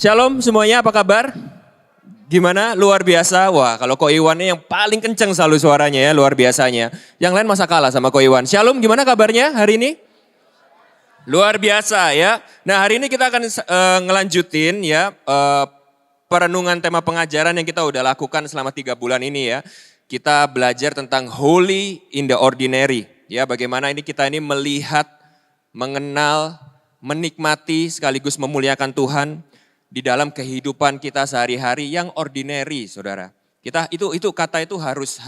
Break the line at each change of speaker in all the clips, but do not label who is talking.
Shalom semuanya, apa kabar? Gimana? Luar biasa. Wah, kalau Ko Iwannya yang paling kenceng selalu suaranya ya, luar biasanya. Yang lain masa kalah sama Ko Iwan. Shalom, gimana kabarnya hari ini? Luar biasa ya. Nah, hari ini kita akan ngelanjutin ya perenungan tema pengajaran yang kita udah lakukan selama 3 bulan ini ya. Kita belajar tentang holy in the ordinary. Ya, bagaimana kita ini melihat, mengenal, menikmati sekaligus memuliakan Tuhan di dalam kehidupan kita sehari-hari yang ordinary, saudara. Itu kata itu harus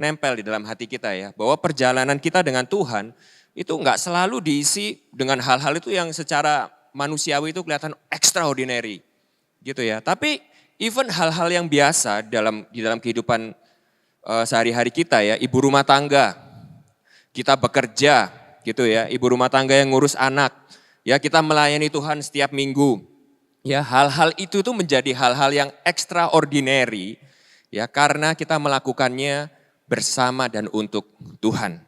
nempel di dalam hati kita ya, bahwa perjalanan kita dengan Tuhan itu enggak selalu diisi dengan hal-hal itu yang secara manusiawi itu kelihatan extraordinary, gitu ya. Tapi even hal-hal yang biasa di dalam kehidupan sehari-hari kita ya, ibu rumah tangga, kita bekerja, gitu ya, ibu rumah tangga yang ngurus anak, ya kita melayani Tuhan setiap minggu. Ya, hal-hal itu tuh menjadi hal-hal yang extraordinary ya karena kita melakukannya bersama dan untuk Tuhan.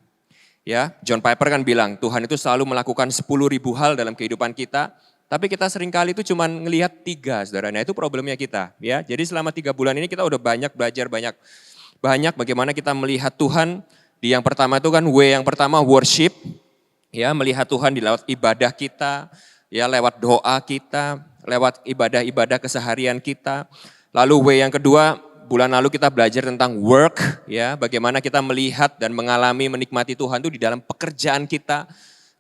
Ya, John Piper kan bilang Tuhan itu selalu melakukan 10.000 hal dalam kehidupan kita, tapi kita seringkali itu cuma ngelihat 3, saudara. Nah, itu problemnya kita ya. Jadi selama 3 bulan ini kita udah belajar banyak bagaimana kita melihat Tuhan. Di yang pertama itu kan yang pertama worship, ya melihat Tuhan di lewat ibadah kita, ya lewat doa kita, lewat ibadah-ibadah keseharian kita. Lalu yang kedua, bulan lalu kita belajar tentang work, ya bagaimana kita melihat dan mengalami menikmati Tuhan itu di dalam pekerjaan kita.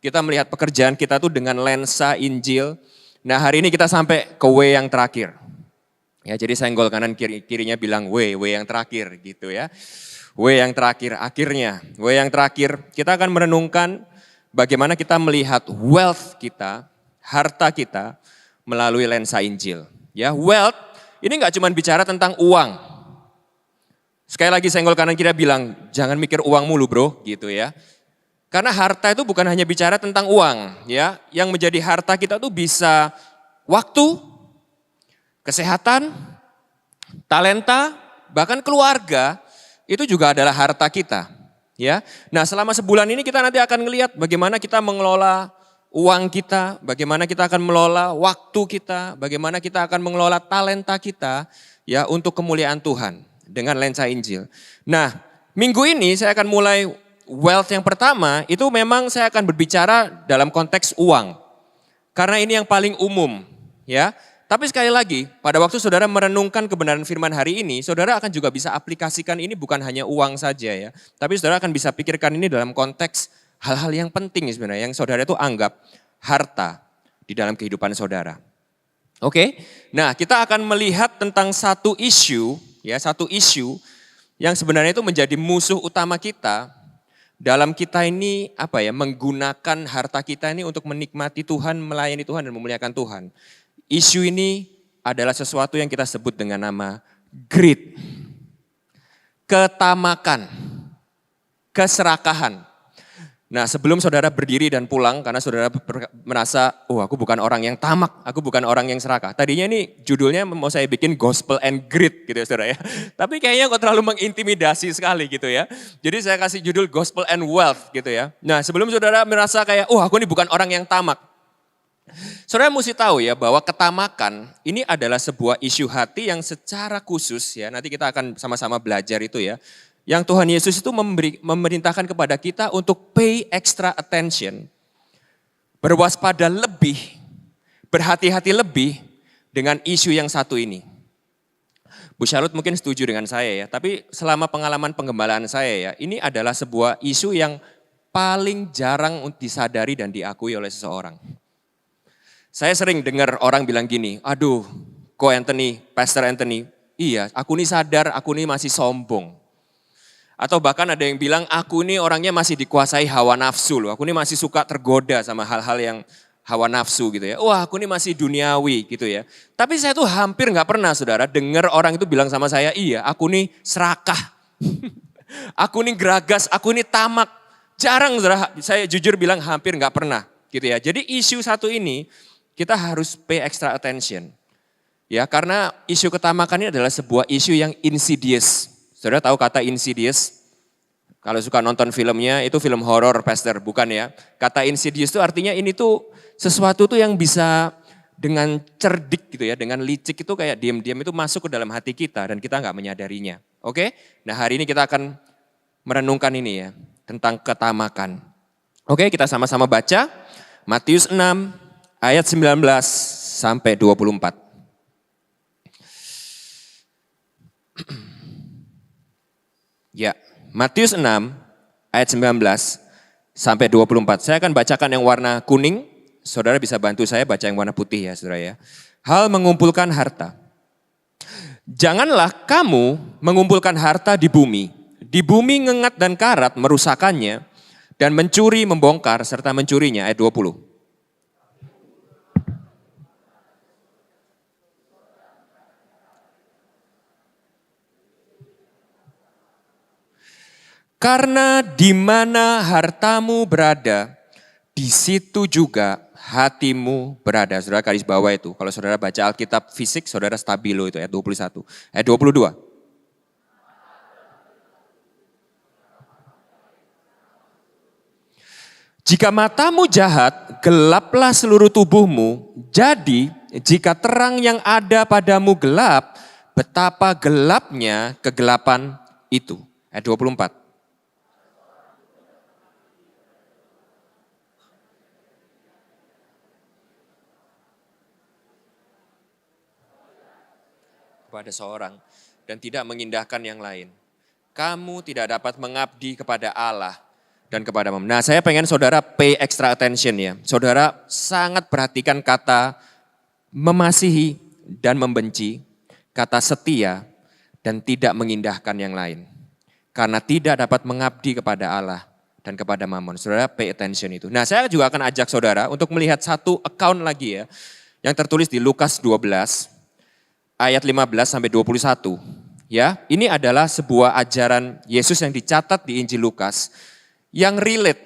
Kita melihat pekerjaan kita tuh dengan lensa Injil. Nah, hari ini kita sampai ke yang terakhir. Ya, jadi senggol kanan kirinya bilang yang terakhir gitu ya. Yang terakhir, akhirnya. Yang terakhir, kita akan merenungkan bagaimana kita melihat wealth kita, harta kita melalui lensa Injil. Ya, wealth ini enggak cuma bicara tentang uang. Sekali lagi senggol kanan kiri bilang, jangan mikir uang mulu bro, gitu ya. Karena harta itu bukan hanya bicara tentang uang, ya. Yang menjadi harta kita tuh bisa waktu, kesehatan, talenta, bahkan keluarga, itu juga adalah harta kita. Ya. Nah, selama sebulan ini kita nanti akan ngelihat bagaimana kita mengelola uang kita, bagaimana kita akan mengelola waktu kita, bagaimana kita akan mengelola talenta kita ya untuk kemuliaan Tuhan dengan lensa Injil. Nah, minggu ini saya akan mulai wealth yang pertama, itu memang saya akan berbicara dalam konteks uang. Karena ini yang paling umum, ya. Tapi sekali lagi, pada waktu saudara merenungkan kebenaran firman hari ini, saudara akan juga bisa aplikasikan ini bukan hanya uang saja ya. Tapi saudara akan bisa pikirkan ini dalam konteks hal-hal yang penting sebenarnya, yang saudara itu anggap harta di dalam kehidupan saudara. Oke, nah kita akan melihat tentang satu isu yang sebenarnya itu menjadi musuh utama kita dalam kita ini menggunakan harta kita ini untuk menikmati Tuhan, melayani Tuhan dan memuliakan Tuhan. Isu ini adalah sesuatu yang kita sebut dengan nama greed, ketamakan, keserakahan. Nah, sebelum saudara berdiri dan pulang karena saudara merasa, aku bukan orang yang tamak, aku bukan orang yang serakah. Tadinya ini judulnya mau saya bikin gospel and greed gitu ya saudara ya. Tapi kayaknya kok terlalu mengintimidasi sekali gitu ya. Jadi saya kasih judul gospel and wealth gitu ya. Nah, sebelum saudara merasa kayak, aku ini bukan orang yang tamak. Saudara mesti tahu ya bahwa ketamakan ini adalah sebuah isu hati yang secara khusus ya. Nanti kita akan sama-sama belajar itu ya. Yang Tuhan Yesus itu memerintahkan kepada kita untuk pay extra attention, berwaspada lebih, berhati-hati lebih dengan isu yang satu ini. Bu Charlotte mungkin setuju dengan saya ya, tapi selama pengalaman penggembalaan saya ya, ini adalah sebuah isu yang paling jarang disadari dan diakui oleh seseorang. Saya sering dengar orang bilang gini, Ko Anthony, Pastor Anthony, iya aku ini sadar aku ini masih sombong. Atau bahkan ada yang bilang, aku ini orangnya masih dikuasai hawa nafsu loh. Aku ini masih suka tergoda sama hal-hal yang hawa nafsu gitu ya. Aku ini masih duniawi gitu ya. Tapi saya tuh hampir gak pernah saudara dengar orang itu bilang sama saya, iya aku ini serakah. Aku ini geragas, aku ini tamak. Jarang saudara, saya jujur bilang hampir gak pernah gitu ya. Jadi isu satu ini kita harus pay extra attention. Ya, karena isu ketamakan ini adalah sebuah isu yang insidious. Saudara tahu kata insidious? Kalau suka nonton filmnya, itu film horor, Pastor, bukan ya. Kata insidious itu artinya ini tuh sesuatu tuh yang bisa dengan cerdik gitu ya, dengan licik itu kayak diam-diam itu masuk ke dalam hati kita dan kita nggak menyadarinya. Oke? Nah hari ini kita akan merenungkan ini ya, tentang ketamakan. Oke, kita sama-sama baca Matius 6 ayat 19 sampai 24. Ya, Matius 6 ayat 19 sampai 24. Saya akan bacakan yang warna kuning, saudara bisa bantu saya baca yang warna putih ya saudara ya. Hal mengumpulkan harta. Janganlah kamu mengumpulkan harta di bumi ngengat dan karat merusakannya, dan mencuri, membongkar, serta mencurinya. Ayat 20. Karena di mana hartamu berada, di situ juga hatimu berada. Saudara garis bawah itu. Kalau saudara baca Alkitab fisik, saudara stabilo itu ayat 21. Ayat 22. Jika matamu jahat, gelaplah seluruh tubuhmu. Jadi jika terang yang ada padamu gelap, betapa gelapnya kegelapan itu. Ayat 24. Kepada seorang dan tidak mengindahkan yang lain. Kamu tidak dapat mengabdi kepada Allah dan kepada Mammon. Nah, saya pengen saudara pay extra attention ya. Saudara sangat perhatikan kata memasihi dan membenci, kata setia dan tidak mengindahkan yang lain. Karena tidak dapat mengabdi kepada Allah dan kepada Mammon. Saudara pay attention itu. Nah, saya juga akan ajak saudara untuk melihat satu account lagi ya, yang tertulis di Lukas 12 ayat 15 sampai 21. Ya, ini adalah sebuah ajaran Yesus yang dicatat di Injil Lukas yang relate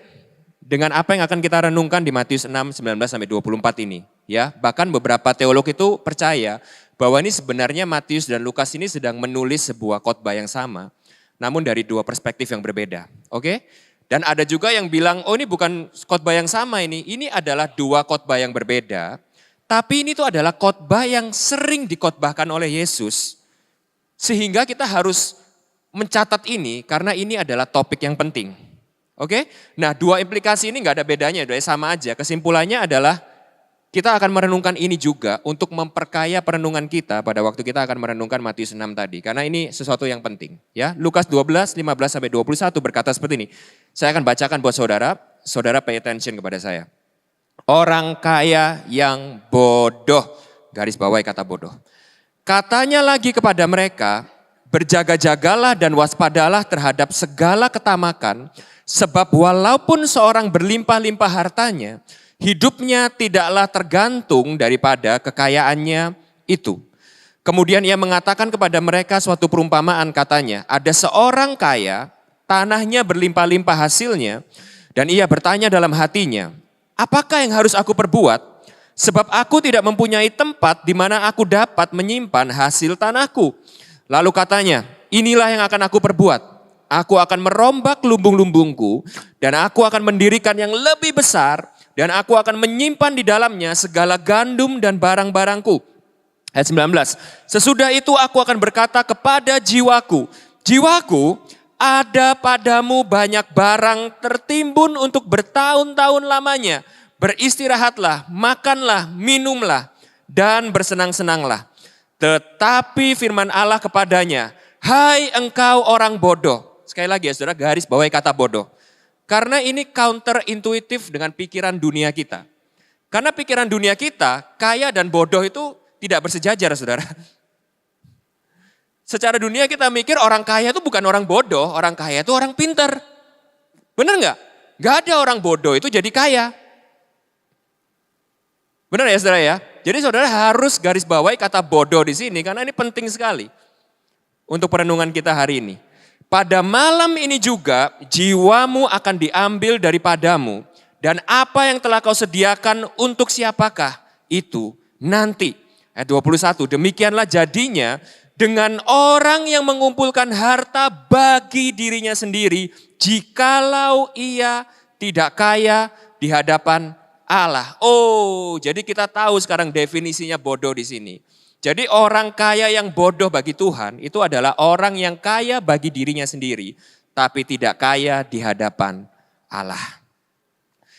dengan apa yang akan kita renungkan di Matius 6 19 sampai 24 ini, ya. Bahkan beberapa teolog itu percaya bahwa ini sebenarnya Matius dan Lukas ini sedang menulis sebuah khotbah yang sama, namun dari dua perspektif yang berbeda. Oke? Dan ada juga yang bilang, "Oh, ini bukan khotbah yang sama ini adalah dua khotbah yang berbeda." Tapi ini tuh adalah khotbah yang sering dikhotbahkan oleh Yesus. Sehingga kita harus mencatat ini karena ini adalah topik yang penting. Oke? Nah, dua implikasi ini gak ada bedanya, sama aja. Kesimpulannya adalah kita akan merenungkan ini juga untuk memperkaya perenungan kita pada waktu kita akan merenungkan Matius 6 tadi. Karena ini sesuatu yang penting. Ya, Lukas 12, 15 sampai 21 berkata seperti ini. Saya akan bacakan buat saudara, saudara pay attention kepada saya. Orang kaya yang bodoh, garis bawahi kata bodoh. Katanya lagi kepada mereka, berjaga-jagalah dan waspadalah terhadap segala ketamakan, sebab walaupun seorang berlimpah-limpah hartanya, hidupnya tidaklah tergantung daripada kekayaannya itu. Kemudian ia mengatakan kepada mereka suatu perumpamaan, katanya, ada seorang kaya, tanahnya berlimpah-limpah hasilnya, dan ia bertanya dalam hatinya, apakah yang harus aku perbuat? Sebab aku tidak mempunyai tempat di mana aku dapat menyimpan hasil tanahku. Lalu katanya, inilah yang akan aku perbuat. Aku akan merombak lumbung-lumbungku dan aku akan mendirikan yang lebih besar dan aku akan menyimpan di dalamnya segala gandum dan barang-barangku. Ayat 19, sesudah itu aku akan berkata kepada jiwaku, jiwaku, ada padamu banyak barang tertimbun untuk bertahun-tahun lamanya. Beristirahatlah, makanlah, minumlah, dan bersenang-senanglah. Tetapi firman Allah kepadanya, hai engkau orang bodoh. Sekali lagi ya saudara, garis bawahi kata bodoh. Karena ini counter intuitif dengan pikiran dunia kita. Karena pikiran dunia kita, kaya dan bodoh itu tidak bersejajar saudara. Secara dunia kita mikir orang kaya itu bukan orang bodoh, orang kaya itu orang pintar. Benar nggak? Nggak ada orang bodoh itu jadi kaya. Benar ya saudara ya? Jadi saudara harus garis bawahi kata bodoh di sini karena ini penting sekali untuk perenungan kita hari ini. Pada malam ini juga jiwamu akan diambil daripadamu dan apa yang telah kau sediakan untuk siapakah itu nanti. Ayat 21, demikianlah jadinya dengan orang yang mengumpulkan harta bagi dirinya sendiri jikalau ia tidak kaya di hadapan Allah. Oh, jadi kita tahu sekarang definisinya bodoh di sini. Jadi orang kaya yang bodoh bagi Tuhan itu adalah orang yang kaya bagi dirinya sendiri, tapi tidak kaya di hadapan Allah.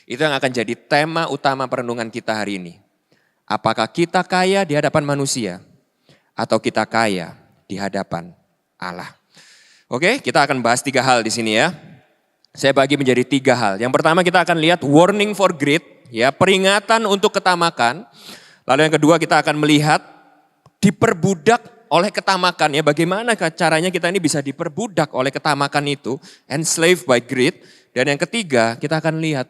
Itu yang akan jadi tema utama perenungan kita hari ini. Apakah kita kaya di hadapan manusia atau kita kaya di hadapan Allah? Oke, kita akan bahas 3 hal di sini ya. Saya bagi menjadi 3 hal. Yang pertama kita akan lihat warning for greed, ya, peringatan untuk ketamakan. Lalu yang kedua kita akan melihat diperbudak oleh ketamakan, ya, bagaimana caranya kita ini bisa diperbudak oleh ketamakan itu, enslaved by greed. Dan yang ketiga kita akan lihat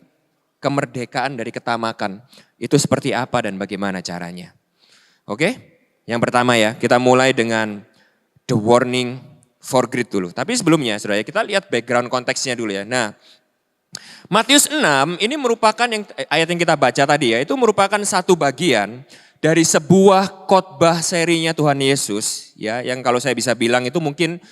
kemerdekaan dari ketamakan itu seperti apa dan bagaimana caranya. Oke, yang pertama ya, kita mulai dengan the warning for greed dulu. Tapi sebelumnya saudara, kita lihat background konteksnya dulu ya. Nah, Matius 6 ini merupakan ayat yang kita baca tadi ya, itu merupakan satu bagian dari sebuah khotbah serinya Tuhan Yesus ya, yang kalau saya bisa bilang itu mungkin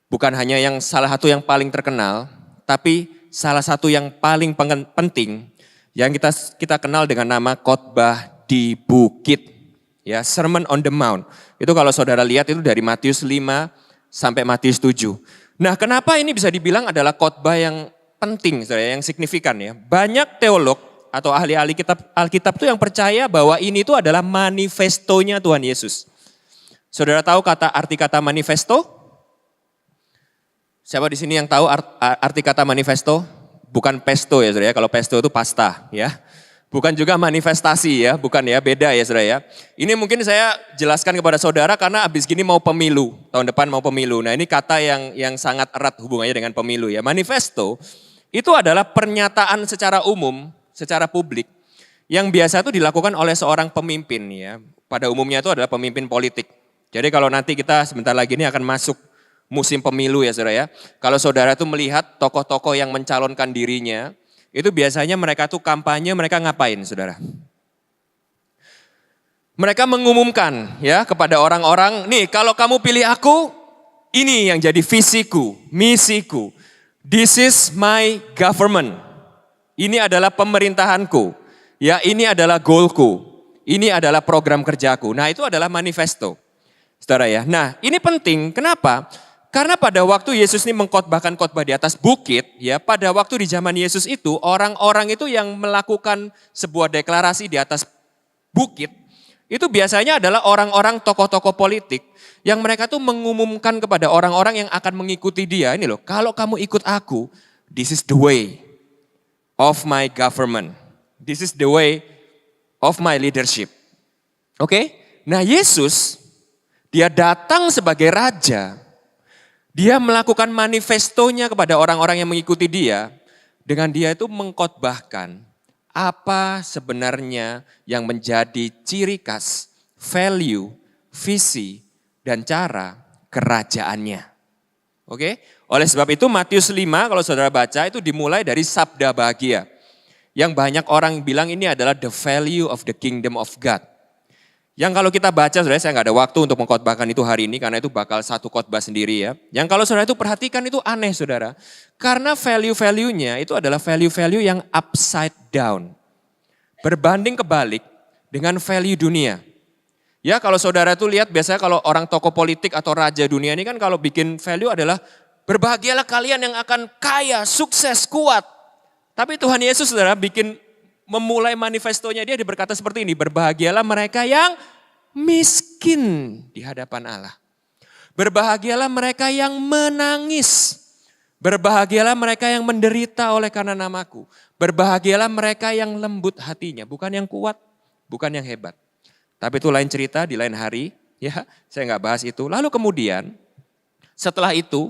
bukan hanya yang salah satu yang paling terkenal, tapi salah satu yang paling penting yang kita kenal dengan nama khotbah di bukit ya, Sermon on the Mount. Itu kalau saudara lihat itu dari Matius 5 sampai Matius 7. Nah, kenapa ini bisa dibilang adalah khotbah yang penting, yang signifikan ya. Banyak teolog atau ahli-ahli Alkitab itu yang percaya bahwa ini itu adalah manifestonya Tuhan Yesus. Saudara tahu arti kata manifesto? Siapa di sini yang tahu arti kata manifesto? Bukan pesto ya saudara, kalau pesto itu pasta ya. Bukan juga manifestasi ya, bukan ya, beda ya saudara ya. Ini mungkin saya jelaskan kepada saudara karena habis gini mau pemilu, tahun depan mau pemilu. Nah ini kata yang sangat erat hubungannya dengan pemilu ya. Manifesto itu adalah pernyataan secara umum, secara publik yang biasa itu dilakukan oleh seorang pemimpin ya. Pada umumnya itu adalah pemimpin politik. Jadi kalau nanti kita sebentar lagi ini akan masuk musim pemilu ya saudara ya. Kalau saudara itu melihat tokoh-tokoh yang mencalonkan dirinya, itu biasanya mereka tuh kampanye, mereka ngapain saudara? Mereka mengumumkan ya kepada orang-orang, nih kalau kamu pilih aku, ini yang jadi visiku, misiku. This is my government. Ini adalah pemerintahanku. Ya, ini adalah goalku. Ini adalah program kerjaku. Nah, itu adalah manifesto. Saudara ya. Nah, ini penting. Kenapa? Karena pada waktu Yesus ini mengkhotbahkan khotbah di atas bukit, ya, pada waktu di zaman Yesus itu orang-orang itu yang melakukan sebuah deklarasi di atas bukit, itu biasanya adalah orang-orang tokoh-tokoh politik yang mereka tuh mengumumkan kepada orang-orang yang akan mengikuti dia, ini loh, kalau kamu ikut aku, this is the way of my government. This is the way of my leadership. Oke? Nah, Yesus dia datang sebagai raja. Dia melakukan manifestonya kepada orang-orang yang mengikuti dia. Dengan dia itu mengkhotbahkan apa sebenarnya yang menjadi ciri khas, value, visi, dan cara kerajaannya. Oke? Oleh sebab itu Matius 5 kalau saudara baca itu dimulai dari sabda bahagia. Yang banyak orang bilang ini adalah the value of the kingdom of God. Yang kalau kita baca, saudara, saya nggak ada waktu untuk mengkhotbahkan itu hari ini karena itu bakal satu khotbah sendiri ya. Yang kalau saudara itu perhatikan itu aneh saudara. Karena value-value-nya itu adalah value-value yang upside down. Berbanding kebalik dengan value dunia. Ya kalau saudara itu lihat biasanya kalau orang tokoh politik atau raja dunia ini kan kalau bikin value adalah berbahagialah kalian yang akan kaya, sukses, kuat. Tapi Tuhan Yesus saudara memulai manifestonya dia berkata seperti ini, berbahagialah mereka yang miskin di hadapan Allah. Berbahagialah mereka yang menangis. Berbahagialah mereka yang menderita oleh karena namaku. Berbahagialah mereka yang lembut hatinya, bukan yang kuat, bukan yang hebat. Tapi itu lain cerita di lain hari, ya saya nggak bahas itu. Lalu kemudian setelah itu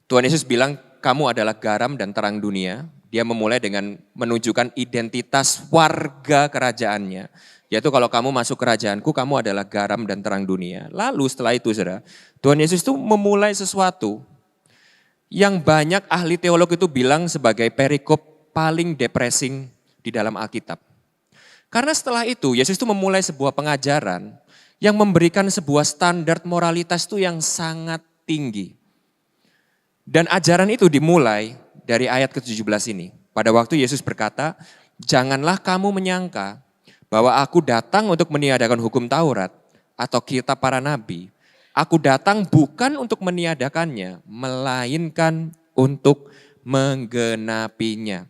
Tuhan Yesus bilang kamu adalah garam dan terang dunia. Dia memulai dengan menunjukkan identitas warga kerajaannya. Yaitu kalau kamu masuk kerajaanku, kamu adalah garam dan terang dunia. Lalu setelah itu saudara, Tuhan Yesus itu memulai sesuatu yang banyak ahli teolog itu bilang sebagai perikop paling depressing di dalam Alkitab. Karena setelah itu Yesus itu memulai sebuah pengajaran yang memberikan sebuah standar moralitas itu yang sangat tinggi. Dan ajaran itu dimulai dari ayat ke-17 ini. Pada waktu Yesus berkata, Janganlah kamu menyangka bahwa aku datang untuk meniadakan hukum Taurat atau kitab para nabi. Aku datang bukan untuk meniadakannya, melainkan untuk menggenapinya.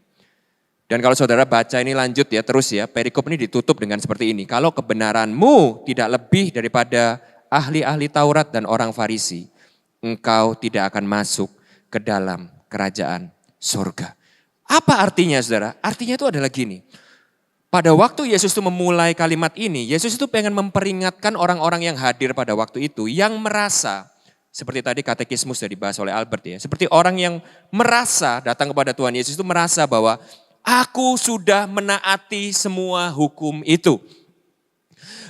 Dan kalau saudara baca ini lanjut ya, terus ya, perikop ini ditutup dengan seperti ini. Kalau kebenaranmu tidak lebih daripada ahli-ahli Taurat dan orang Farisi, engkau tidak akan masuk ke dalam kerajaan surga. Apa artinya saudara? Artinya itu adalah gini. Pada waktu Yesus itu memulai kalimat ini, Yesus itu pengen memperingatkan orang-orang yang hadir pada waktu itu, yang merasa, seperti tadi katekismus sudah dibahas oleh Albert ya, seperti orang yang merasa datang kepada Tuhan Yesus itu merasa bahwa aku sudah menaati semua hukum itu.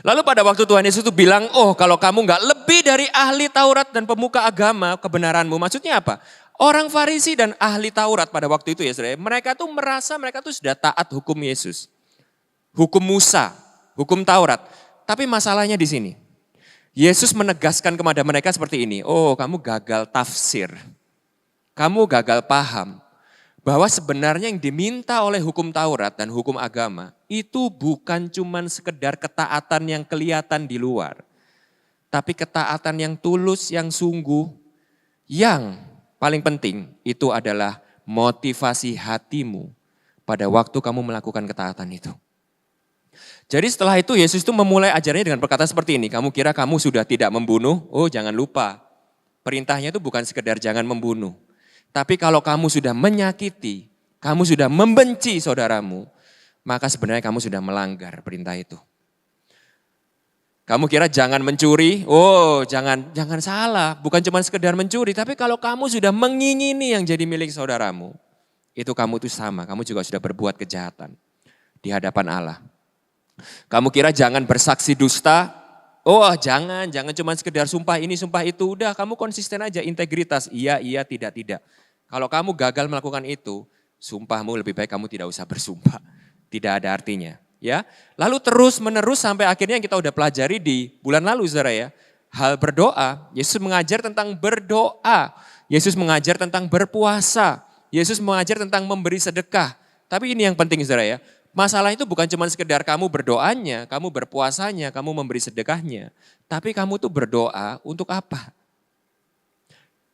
Lalu pada waktu Tuhan Yesus itu bilang, oh kalau kamu nggak lebih dari ahli Taurat dan pemuka agama kebenaranmu, maksudnya apa? Orang Farisi dan ahli Taurat pada waktu itu ya saudara, mereka tuh merasa mereka tuh sudah taat hukum Yesus. Hukum Musa, hukum Taurat. Tapi masalahnya di sini. Yesus menegaskan kepada mereka seperti ini, oh kamu gagal tafsir. Kamu gagal paham bahwa sebenarnya yang diminta oleh hukum Taurat dan hukum agama itu bukan cuman sekedar ketaatan yang kelihatan di luar. Tapi ketaatan yang tulus, yang sungguh, yang paling penting itu adalah motivasi hatimu pada waktu kamu melakukan ketaatan itu. Jadi setelah itu Yesus itu memulai ajarannya dengan berkata seperti ini, kamu kira kamu sudah tidak membunuh? Oh jangan lupa, perintahnya itu bukan sekedar jangan membunuh. Tapi kalau kamu sudah menyakiti, kamu sudah membenci saudaramu, maka sebenarnya kamu sudah melanggar perintah itu. Kamu kira jangan mencuri? Oh jangan salah, bukan cuma sekedar mencuri, tapi kalau kamu sudah mengingini yang jadi milik saudaramu, itu kamu itu sama, kamu juga sudah berbuat kejahatan di hadapan Allah. Kamu kira jangan bersaksi dusta? Oh jangan cuma sekedar sumpah ini sumpah itu. Udah kamu konsisten aja integritas. Iya, tidak. Kalau kamu gagal melakukan itu, sumpahmu lebih baik kamu tidak usah bersumpah. Tidak ada artinya. Ya, lalu terus menerus sampai akhirnya yang kita udah pelajari di bulan lalu saudara ya. Hal berdoa, Yesus mengajar tentang berdoa. Yesus mengajar tentang berpuasa. Yesus mengajar tentang memberi sedekah. Tapi ini yang penting saudara ya. Masalah itu bukan cuma sekedar kamu berdoanya, kamu berpuasanya, kamu memberi sedekahnya. Tapi kamu tuh berdoa untuk apa?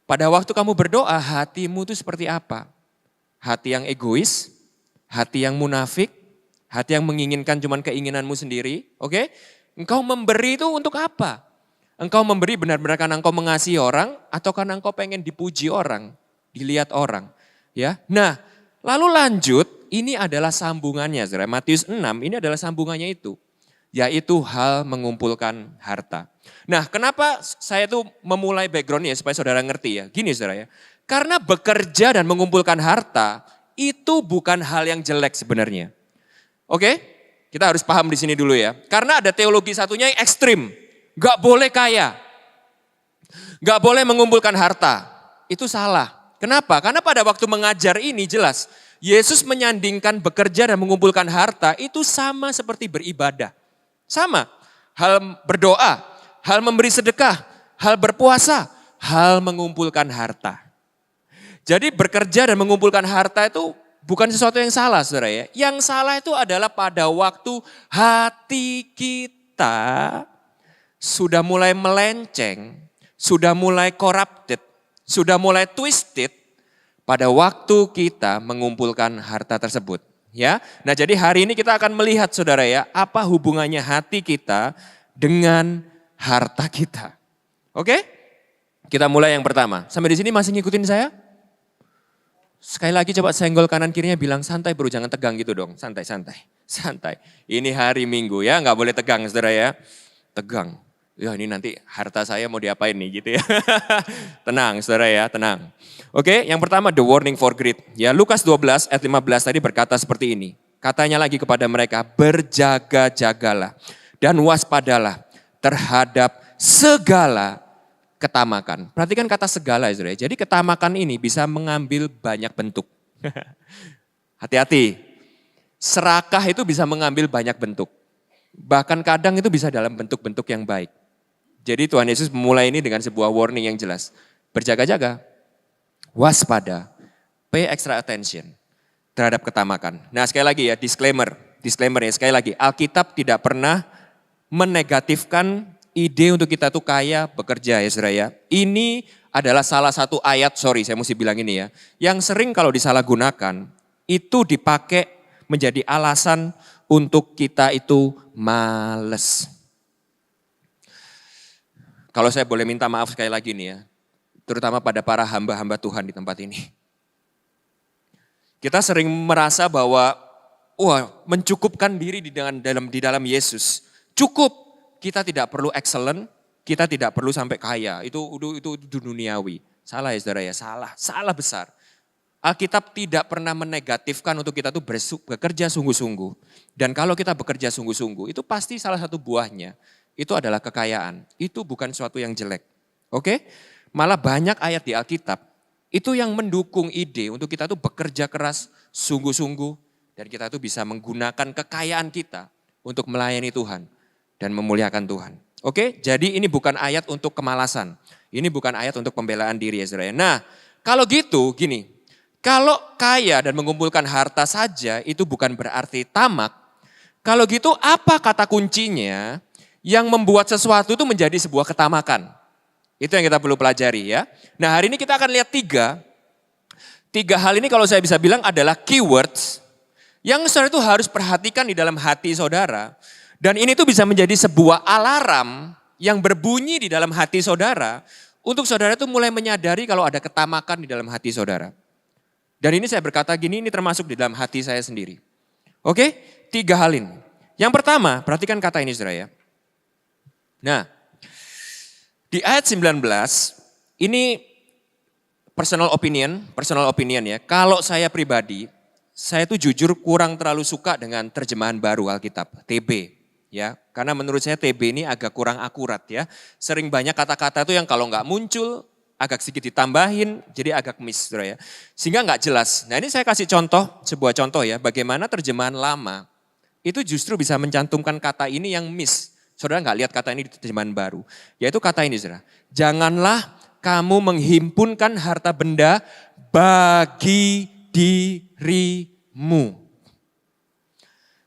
Pada waktu kamu berdoa, hatimu tuh seperti apa? Hati yang egois, hati yang munafik, hati yang menginginkan cuma keinginanmu sendiri. Oke? Engkau memberi itu untuk apa? Engkau memberi benar-benar karena engkau mengasihi orang atau karena engkau pengen dipuji orang, dilihat orang. Ya, nah lalu lanjut. Ini adalah sambungannya, saudara. Matius 6 ini adalah sambungannya itu. Yaitu hal mengumpulkan harta. Nah kenapa saya tuh memulai backgroundnya supaya saudara ngerti ya. Gini saudara ya. Karena bekerja dan mengumpulkan harta itu bukan hal yang jelek sebenarnya. Oke? Kita harus paham di sini dulu ya. Karena ada teologi satunya yang ekstrim. Gak boleh kaya. Gak boleh mengumpulkan harta. Itu salah. Kenapa? Karena pada waktu mengajar ini jelas. Yesus menyandingkan bekerja dan mengumpulkan harta itu sama seperti beribadah. Sama. Hal berdoa, hal memberi sedekah, hal berpuasa, hal mengumpulkan harta. Jadi bekerja dan mengumpulkan harta itu bukan sesuatu yang salah saudara ya. Yang salah itu adalah pada waktu hati kita sudah mulai melenceng, sudah mulai corrupted, sudah mulai twisted. Pada waktu kita mengumpulkan harta tersebut. Ya, nah jadi hari ini kita akan melihat saudara ya, apa hubungannya hati kita dengan harta kita. Oke? Kita mulai yang pertama. Sampai di sini masih ngikutin saya? Sekali lagi coba senggol kanan kirinya bilang santai bro, jangan tegang gitu dong. Santai. Ini hari Minggu ya, nggak boleh tegang saudara ya. Tegang. Ya ini nanti harta saya mau diapain nih gitu ya. Tenang saudara ya, tenang. Oke, yang pertama the warning for greed. Ya, Lukas 12 ayat 15 tadi berkata seperti ini. Katanya lagi kepada mereka, berjaga-jagalah dan waspadalah terhadap segala ketamakan. Perhatikan kata segala ya. Jadi ketamakan ini bisa mengambil banyak bentuk. Hati-hati. Serakah itu bisa mengambil banyak bentuk. Bahkan kadang itu bisa dalam bentuk-bentuk yang baik. Jadi Tuhan Yesus memulai ini dengan sebuah warning yang jelas. Berjaga-jaga. Waspada, pay extra attention terhadap ketamakan. Nah sekali lagi ya, disclaimer ya, sekali lagi. Alkitab tidak pernah menegatifkan ide untuk kita tuh kaya, bekerja ya saudara ya. Ini adalah salah satu ayat, sorry saya mesti bilang ini ya, yang sering kalau disalahgunakan, itu dipakai menjadi alasan untuk kita itu males. Kalau saya boleh minta maaf sekali lagi nih ya, terutama pada para hamba-hamba Tuhan di tempat ini. Kita sering merasa bahwa mencukupkan diri di dalam Yesus. Cukup, kita tidak perlu excellent, kita tidak perlu sampai kaya. Itu duniawi. Salah ya saudara ya, salah besar. Alkitab tidak pernah menegatifkan untuk kita tuh bekerja sungguh-sungguh. Dan kalau kita bekerja sungguh-sungguh, itu pasti salah satu buahnya. Itu adalah kekayaan. Itu bukan sesuatu yang jelek. Oke? Malah banyak ayat di Alkitab itu yang mendukung ide untuk kita tuh bekerja keras sungguh-sungguh dan kita tuh bisa menggunakan kekayaan kita untuk melayani Tuhan dan memuliakan Tuhan. Oke, jadi ini bukan ayat untuk kemalasan. Ini bukan ayat untuk pembelaan diri ya saudara. Nah, kalau gitu gini, kalau kaya dan mengumpulkan harta saja itu bukan berarti tamak. Kalau gitu apa kata kuncinya yang membuat sesuatu itu menjadi sebuah ketamakan? Itu yang kita perlu pelajari ya. Nah hari ini kita akan lihat tiga hal ini kalau saya bisa bilang adalah keywords yang saudara itu harus perhatikan di dalam hati saudara. Dan ini tuh bisa menjadi sebuah alarm yang berbunyi di dalam hati saudara untuk saudara itu mulai menyadari kalau ada ketamakan di dalam hati saudara. Dan ini saya berkata gini, ini termasuk di dalam hati saya sendiri. Oke, 3 hal ini. Yang pertama, perhatikan kata ini saudara ya. Nah, di ayat 19, ini personal opinion ya. Kalau saya pribadi, saya tuh jujur kurang terlalu suka dengan terjemahan baru Alkitab, TB. Ya, karena menurut saya TB ini agak kurang akurat ya. Sering banyak kata-kata itu yang kalau nggak muncul, agak sedikit ditambahin, jadi agak miss ya. Sehingga nggak jelas. Nah ini saya kasih sebuah contoh ya, bagaimana terjemahan lama itu justru bisa mencantumkan kata ini yang miss. Saudara nggak lihat kata ini di terjemahan baru. Yaitu kata ini saudara. Janganlah kamu menghimpunkan harta benda bagi dirimu.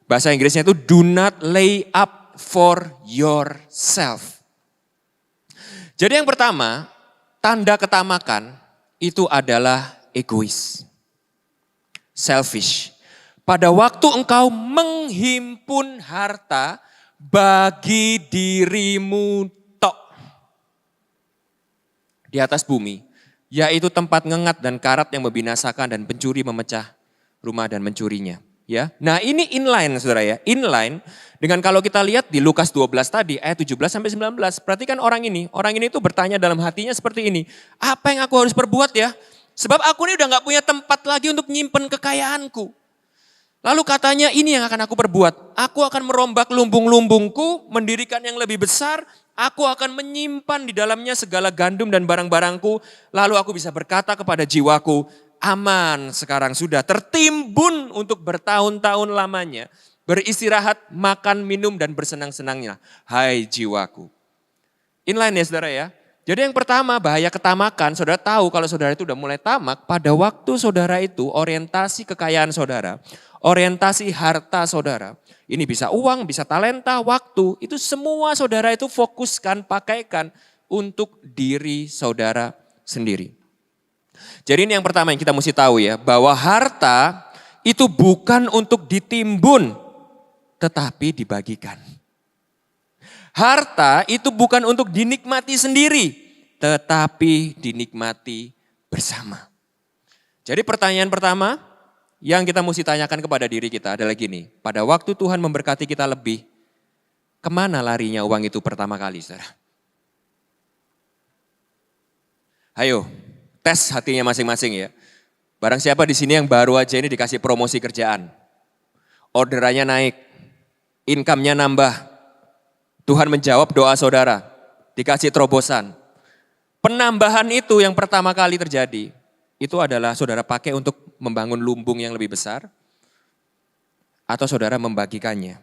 Bahasa Inggrisnya itu do not lay up for yourself. Jadi yang pertama, tanda ketamakan itu adalah egois. Selfish. Pada waktu engkau menghimpun harta bagi dirimu tok di atas bumi, yaitu tempat ngengat dan karat yang membinasakan dan pencuri memecah rumah dan mencurinya. Ya, nah ini inline saudara ya, inline dengan kalau kita lihat di Lukas 12 tadi ayat 17 sampai 19. Perhatikan orang ini itu bertanya dalam hatinya seperti ini, apa yang aku harus perbuat ya? Sebab aku ini udah gak punya tempat lagi untuk nyimpen kekayaanku. Lalu katanya ini yang akan aku perbuat. Aku akan merombak lumbung-lumbungku, mendirikan yang lebih besar. Aku akan menyimpan di dalamnya segala gandum dan barang-barangku. Lalu aku bisa berkata kepada jiwaku, aman sekarang sudah tertimbun untuk bertahun-tahun lamanya. Beristirahat, makan, minum dan bersenang-senangnya. Hai jiwaku. Inline ya saudara ya. Jadi yang pertama bahaya ketamakan, saudara tahu kalau saudara itu udah mulai tamak pada waktu saudara itu orientasi kekayaan saudara, orientasi harta saudara. Ini bisa uang, bisa talenta, waktu, itu semua saudara itu fokuskan, pakaikan untuk diri saudara sendiri. Jadi ini yang pertama yang kita mesti tahu ya, bahwa harta itu bukan untuk ditimbun, tetapi dibagikan. Harta itu bukan untuk dinikmati sendiri, tetapi dinikmati bersama. Jadi pertanyaan pertama yang kita mesti tanyakan kepada diri kita adalah gini, pada waktu Tuhan memberkati kita lebih, kemana larinya uang itu pertama kali saudara? Ayo, tes hatinya masing-masing ya. Barang siapa di sini yang baru aja ini dikasih promosi kerjaan, orderannya naik, income-nya nambah. Tuhan menjawab doa saudara, dikasih terobosan. Penambahan itu yang pertama kali terjadi, itu adalah saudara pakai untuk membangun lumbung yang lebih besar, atau saudara membagikannya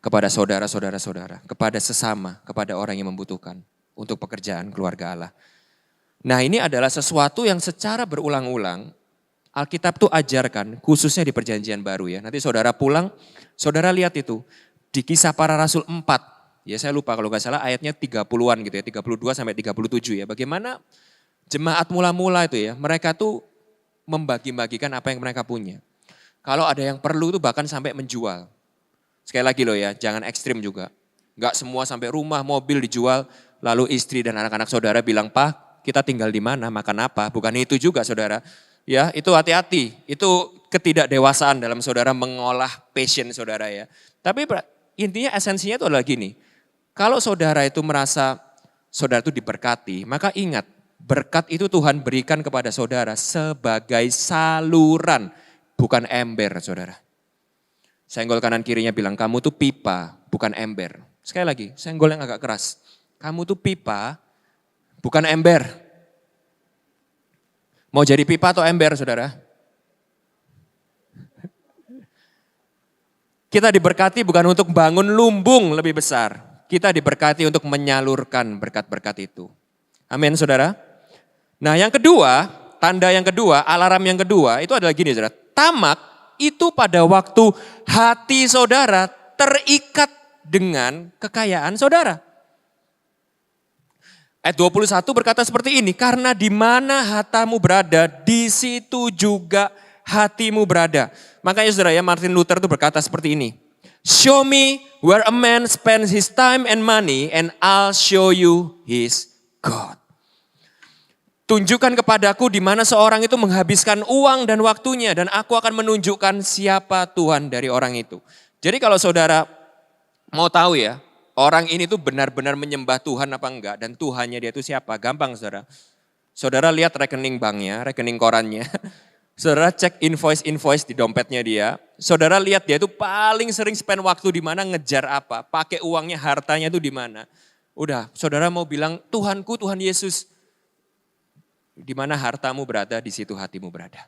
kepada saudara-saudara, kepada sesama, kepada orang yang membutuhkan untuk pekerjaan keluarga Allah. Nah ini adalah sesuatu yang secara berulang-ulang Alkitab tuh ajarkan, khususnya di perjanjian baru ya. Nanti saudara pulang, saudara lihat itu. Di Kisah Para Rasul 4, ya saya lupa kalau nggak salah ayatnya 30-an gitu ya, 32 sampai 37 ya. Bagaimana jemaat mula-mula itu ya, mereka tuh membagi-bagikan apa yang mereka punya. Kalau ada yang perlu tuh bahkan sampai menjual. Sekali lagi loh ya, jangan ekstrim juga. Nggak semua sampai rumah, mobil dijual, lalu istri dan anak-anak saudara bilang, "Pak, kita tinggal di mana, makan apa?" Bukan itu juga saudara. Ya, itu hati-hati. Itu ketidakdewasaan dalam saudara mengolah passion saudara ya. Tapi intinya esensinya itu adalah gini. Kalau saudara itu merasa saudara itu diberkati, maka ingat berkat itu Tuhan berikan kepada saudara sebagai saluran, bukan ember saudara. Senggol kanan kirinya bilang, kamu tuh pipa, bukan ember. Sekali lagi, senggol yang agak keras. Kamu tuh pipa, bukan ember. Mau jadi pipa atau ember saudara? Kita diberkati bukan untuk bangun lumbung lebih besar. Kita diberkati untuk menyalurkan berkat-berkat itu. Amin saudara. Nah yang kedua, tanda yang kedua, alarm yang kedua itu adalah gini saudara. Tamak itu pada waktu hati saudara terikat dengan kekayaan saudara. Ayat 21 berkata seperti ini, karena di mana hartamu berada, di situ juga hatimu berada. Makanya saudara ya, Martin Luther itu berkata seperti ini. Show me where a man spends his time and money and I'll show you his God. Tunjukkan kepadaku di mana seorang itu menghabiskan uang dan waktunya dan aku akan menunjukkan siapa Tuhan dari orang itu. Jadi kalau saudara mau tahu ya, orang ini tuh benar-benar menyembah Tuhan apa enggak dan Tuhannya dia itu siapa? Gampang saudara. Saudara lihat rekening banknya, rekening korannya. Saudara cek invoice di dompetnya dia. Saudara lihat dia itu paling sering spend waktu di mana, ngejar apa, pakai uangnya, hartanya itu di mana. Udah, saudara mau bilang Tuhanku, Tuhan Yesus. Di mana hartamu berada, di situ hatimu berada.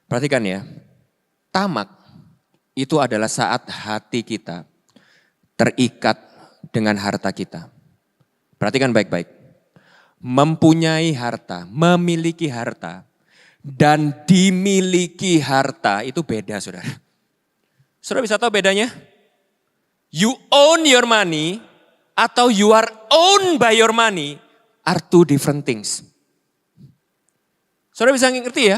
Perhatikan ya, tamak itu adalah saat hati kita terikat dengan harta kita. Perhatikan baik-baik. Mempunyai harta, memiliki harta, dan dimiliki harta itu beda saudara. Saudara bisa tahu bedanya? You own your money atau you are owned by your money are two different things. Saudara bisa ngerti ya?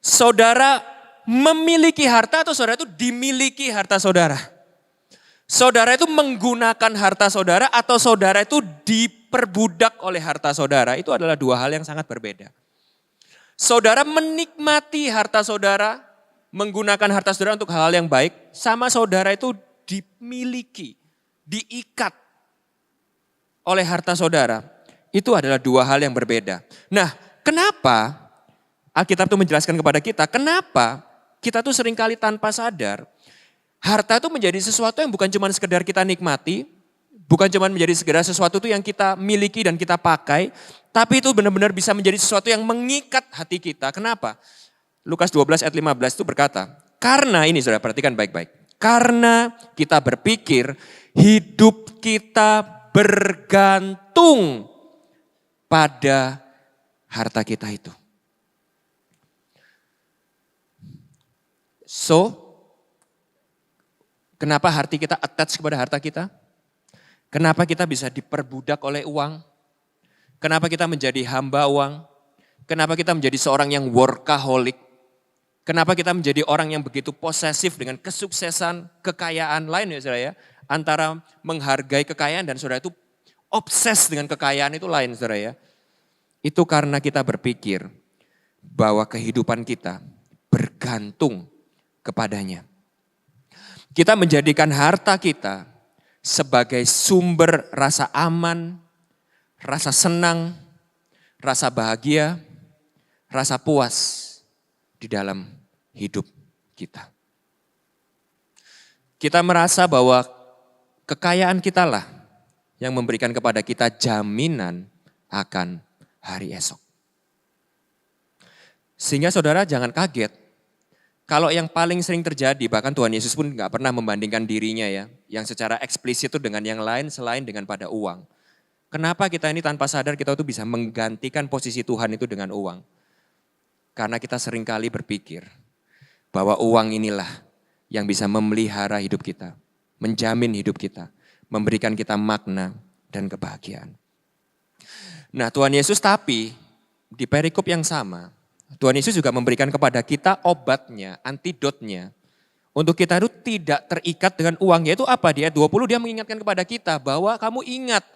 Saudara memiliki harta atau saudara itu dimiliki harta saudara. Saudara itu menggunakan harta saudara atau saudara itu diperbudak oleh harta saudara. Itu adalah dua hal yang sangat berbeda. Saudara menikmati harta saudara, menggunakan harta saudara untuk hal-hal yang baik. Sama saudara itu dimiliki, diikat oleh harta saudara. Itu adalah dua hal yang berbeda. Nah, kenapa Alkitab itu menjelaskan kepada kita, kenapa kita tuh seringkali tanpa sadar, harta itu menjadi sesuatu yang bukan cuma sekedar kita nikmati, bukan cuma menjadi sekedar sesuatu itu yang kita miliki dan kita pakai, tapi itu benar-benar bisa menjadi sesuatu yang mengikat hati kita. Kenapa? Lukas 12 ayat 15 itu berkata, karena ini saudara perhatikan baik-baik. Karena kita berpikir hidup kita bergantung pada harta kita itu. So, kenapa hati kita attach kepada harta kita? Kenapa kita bisa diperbudak oleh uang? Kenapa kita menjadi hamba uang? Kenapa kita menjadi seorang yang workaholic? Kenapa kita menjadi orang yang begitu posesif dengan kesuksesan, kekayaan lain ya saudara ya? Antara menghargai kekayaan dan saudara itu obses dengan kekayaan itu lain saudara ya. Itu karena kita berpikir bahwa kehidupan kita bergantung kepadanya. Kita menjadikan harta kita sebagai sumber rasa aman, rasa senang, rasa bahagia, rasa puas di dalam hidup kita. Kita merasa bahwa kekayaan kita lah yang memberikan kepada kita jaminan akan hari esok. Sehingga saudara jangan kaget. Kalau yang paling sering terjadi, bahkan Tuhan Yesus pun gak pernah membandingkan dirinya ya. Yang secara eksplisit itu dengan yang lain selain dengan pada uang. Kenapa kita ini tanpa sadar kita tuh bisa menggantikan posisi Tuhan itu dengan uang? Karena kita seringkali berpikir bahwa uang inilah yang bisa memelihara hidup kita, menjamin hidup kita, memberikan kita makna dan kebahagiaan. Nah Tuhan Yesus tapi di perikop yang sama, Tuhan Yesus juga memberikan kepada kita obatnya, antidotnya. Untuk kita itu tidak terikat dengan uang, yaitu apa? Di ayat 20 dia mengingatkan kepada kita bahwa kamu ingat,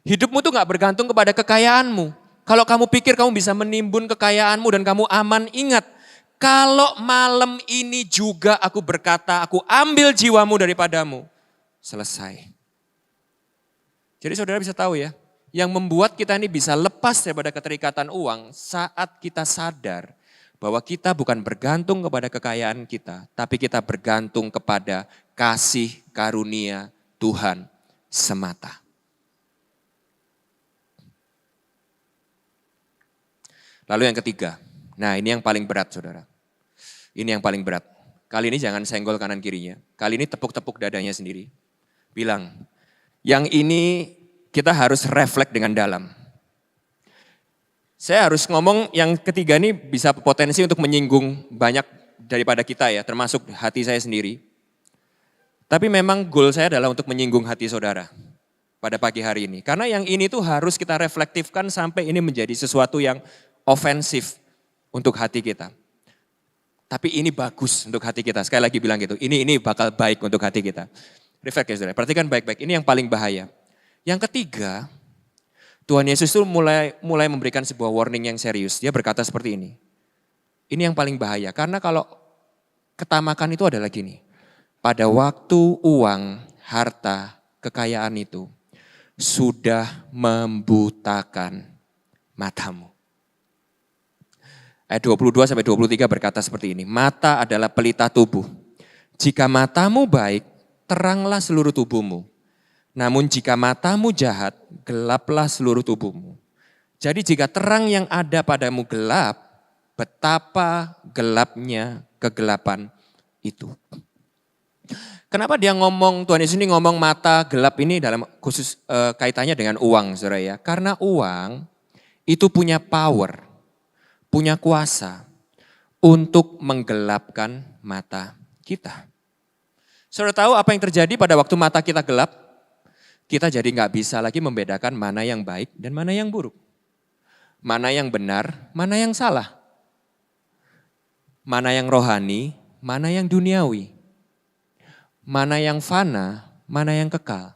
hidupmu tuh gak bergantung kepada kekayaanmu. Kalau kamu pikir kamu bisa menimbun kekayaanmu dan kamu aman, ingat. Kalau malam ini juga aku berkata, aku ambil jiwamu daripadamu. Selesai. Jadi saudara bisa tahu ya, yang membuat kita ini bisa lepas daripada keterikatan uang saat kita sadar bahwa kita bukan bergantung kepada kekayaan kita, tapi kita bergantung kepada kasih karunia Tuhan semata. Lalu yang ketiga, nah ini yang paling berat saudara. Ini yang paling berat. Kali ini jangan senggol kanan kirinya, kali ini tepuk-tepuk dadanya sendiri. Bilang, yang ini kita harus refleks dengan dalam. Saya harus ngomong yang ketiga ini bisa potensi untuk menyinggung banyak daripada kita ya, termasuk hati saya sendiri. Tapi memang goal saya adalah untuk menyinggung hati saudara pada pagi hari ini. Karena yang ini tuh harus kita reflektifkan sampai ini menjadi sesuatu yang ofensif untuk hati kita. Tapi ini bagus untuk hati kita. Sekali lagi bilang gitu, ini bakal baik untuk hati kita. Refleks ya saudara, perhatikan baik-baik, ini yang paling bahaya. Yang ketiga, Tuhan Yesus itu mulai memberikan sebuah warning yang serius. Dia berkata seperti ini. Ini yang paling bahaya. Karena kalau ketamakan itu adalah gini. Pada waktu uang, harta, kekayaan itu sudah membutakan matamu. Ayat 22 sampai 23 berkata seperti ini. Mata adalah pelita tubuh. Jika matamu baik, teranglah seluruh tubuhmu. Namun jika matamu jahat, gelaplah seluruh tubuhmu. Jadi jika terang yang ada padamu gelap, betapa gelapnya kegelapan itu. Kenapa dia ngomong, Tuhan Yesus ini ngomong mata gelap ini dalam khusus kaitannya dengan uang saudara ya. Karena uang itu punya power, punya kuasa untuk menggelapkan mata kita. Saudara tahu apa yang terjadi pada waktu mata kita gelap? Kita jadi gak bisa lagi membedakan mana yang baik dan mana yang buruk. Mana yang benar, mana yang salah. Mana yang rohani, mana yang duniawi. Mana yang fana, mana yang kekal.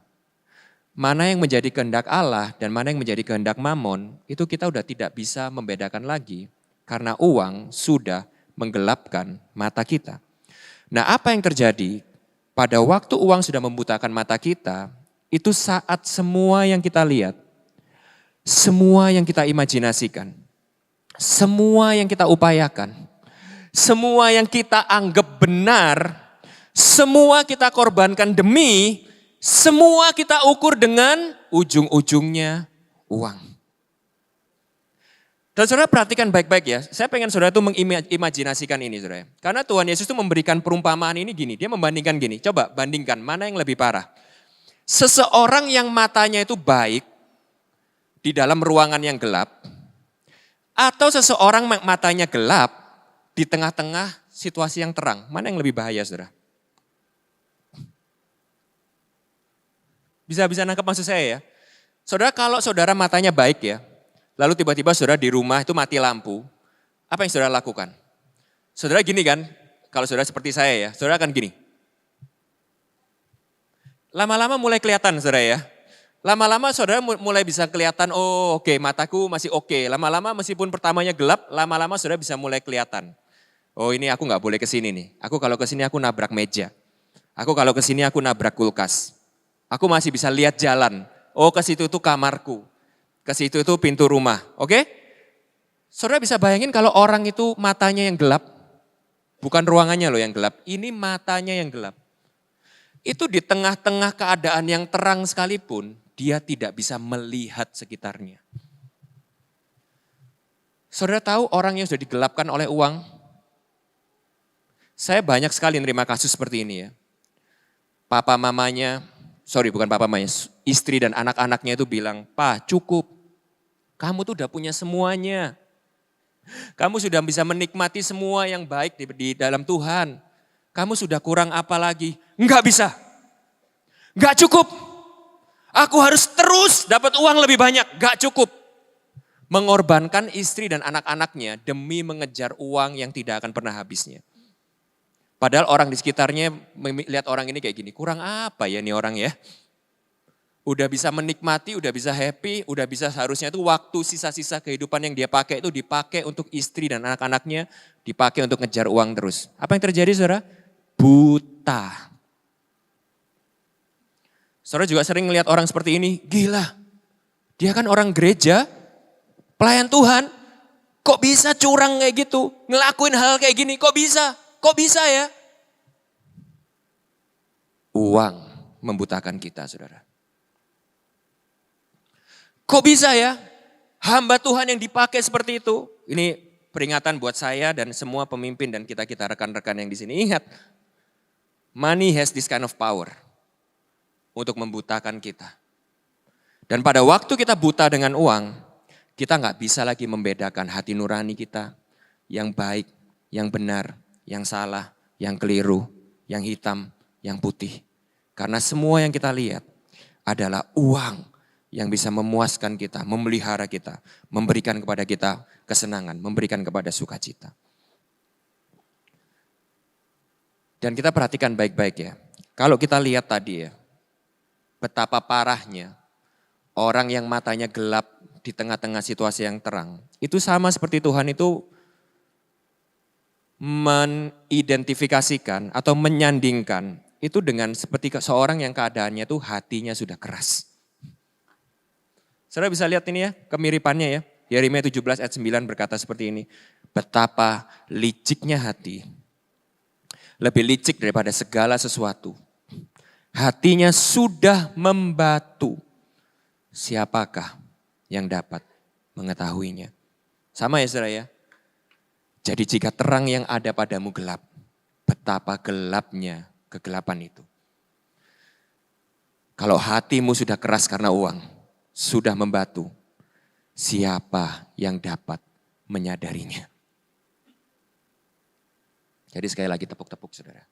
Mana yang menjadi kehendak Allah dan mana yang menjadi kehendak Mamon, itu kita udah tidak bisa membedakan lagi. Karena uang sudah menggelapkan mata kita. Nah apa yang terjadi? Pada waktu uang sudah membutakan mata kita, itu saat semua yang kita lihat, semua yang kita imajinasikan, semua yang kita upayakan, semua yang kita anggap benar, semua kita korbankan demi, semua kita ukur dengan ujung-ujungnya uang. Dan saudara perhatikan baik-baik ya, saya pengen saudara itu mengimajinasikan ini saudara. Karena Tuhan Yesus itu memberikan perumpamaan ini gini, dia membandingkan gini, coba bandingkan mana yang lebih parah. Seseorang yang matanya itu baik di dalam ruangan yang gelap, atau seseorang matanya gelap di tengah-tengah situasi yang terang, mana yang lebih bahaya saudara? Bisa nangkap maksud saya ya? Saudara kalau saudara matanya baik ya, lalu tiba-tiba saudara di rumah itu mati lampu, apa yang saudara lakukan? Saudara gini kan, kalau saudara seperti saya ya, saudara akan gini. Lama-lama mulai kelihatan saudara ya. Lama-lama saudara mulai bisa kelihatan, oh oke, mataku masih oke. Lama-lama meskipun pertamanya gelap, lama-lama saudara bisa mulai kelihatan. Oh ini aku gak boleh kesini nih. Aku kalau kesini aku nabrak meja. Aku kalau kesini aku nabrak kulkas. Aku masih bisa lihat jalan. Oh ke situ itu kamarku. Ke situ itu pintu rumah. Oke? Saudara bisa bayangin kalau orang itu matanya yang gelap. Bukan ruangannya loh yang gelap. Ini matanya yang gelap. Itu di tengah-tengah keadaan yang terang sekalipun, dia tidak bisa melihat sekitarnya. Saudara tahu orang yang sudah digelapkan oleh uang? Saya banyak sekali menerima kasus seperti ini ya. Papa mamanya bukan papa mamanya, istri dan anak-anaknya itu bilang, "Pa, cukup. Kamu tuh udah punya semuanya. Kamu sudah bisa menikmati semua yang baik di dalam Tuhan. Kamu sudah kurang apa lagi?" "Enggak bisa. Enggak cukup. Aku harus terus dapat uang lebih banyak." Enggak cukup. Mengorbankan istri dan anak-anaknya demi mengejar uang yang tidak akan pernah habisnya. Padahal orang di sekitarnya lihat orang ini kayak gini, kurang apa ya nih orang ya? Udah bisa menikmati, udah bisa happy, udah bisa seharusnya itu waktu sisa-sisa kehidupan yang dia pakai itu dipakai untuk istri dan anak-anaknya, dipakai untuk ngejar uang terus. Apa yang terjadi saudara? Buta. Saudara juga sering melihat orang seperti ini, gila. Dia kan orang gereja, pelayan Tuhan, kok bisa curang kayak gitu, ngelakuin hal kayak gini, kok bisa? Kok bisa ya? Uang membutakan kita saudara. Kok bisa ya? Hamba Tuhan yang dipakai seperti itu. Ini peringatan buat saya dan semua pemimpin dan kita-kita rekan-rekan yang di sini. Ingat, money has this kind of power untuk membutakan kita. Dan pada waktu kita buta dengan uang, kita nggak bisa lagi membedakan hati nurani kita. Yang baik, yang benar, yang salah, yang keliru, yang hitam, yang putih. Karena semua yang kita lihat adalah uang yang bisa memuaskan kita, memelihara kita, memberikan kepada kita kesenangan, memberikan kepada sukacita. Dan kita perhatikan baik-baik ya. Kalau kita lihat tadi ya, betapa parahnya orang yang matanya gelap di tengah-tengah situasi yang terang. Itu sama seperti Tuhan itu mengidentifikasikan atau menyandingkan itu dengan seperti seorang yang keadaannya itu hatinya sudah keras. Saudara bisa lihat ini ya, kemiripannya ya. Yeremia 17 ayat 9 berkata seperti ini. Betapa liciknya hati. Lebih licik daripada segala sesuatu. Hatinya sudah membatu. Siapakah yang dapat mengetahuinya? Sama ya saudara ya. Jadi jika terang yang ada padamu gelap. Betapa gelapnya kegelapan itu. Kalau hatimu sudah keras karena uang. Sudah membatu, siapa yang dapat menyadarinya? Jadi sekali lagi tepuk-tepuk saudara.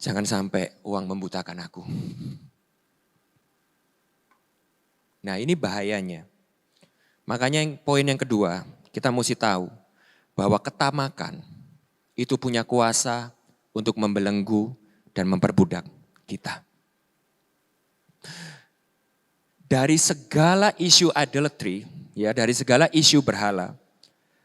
Jangan sampai uang membutakan aku. Nah ini bahayanya. Makanya poin yang kedua, kita mesti tahu bahwa ketamakan itu punya kuasa untuk membelenggu dan memperbudak kita. Dari segala isu idolatry, ya dari segala isu berhala,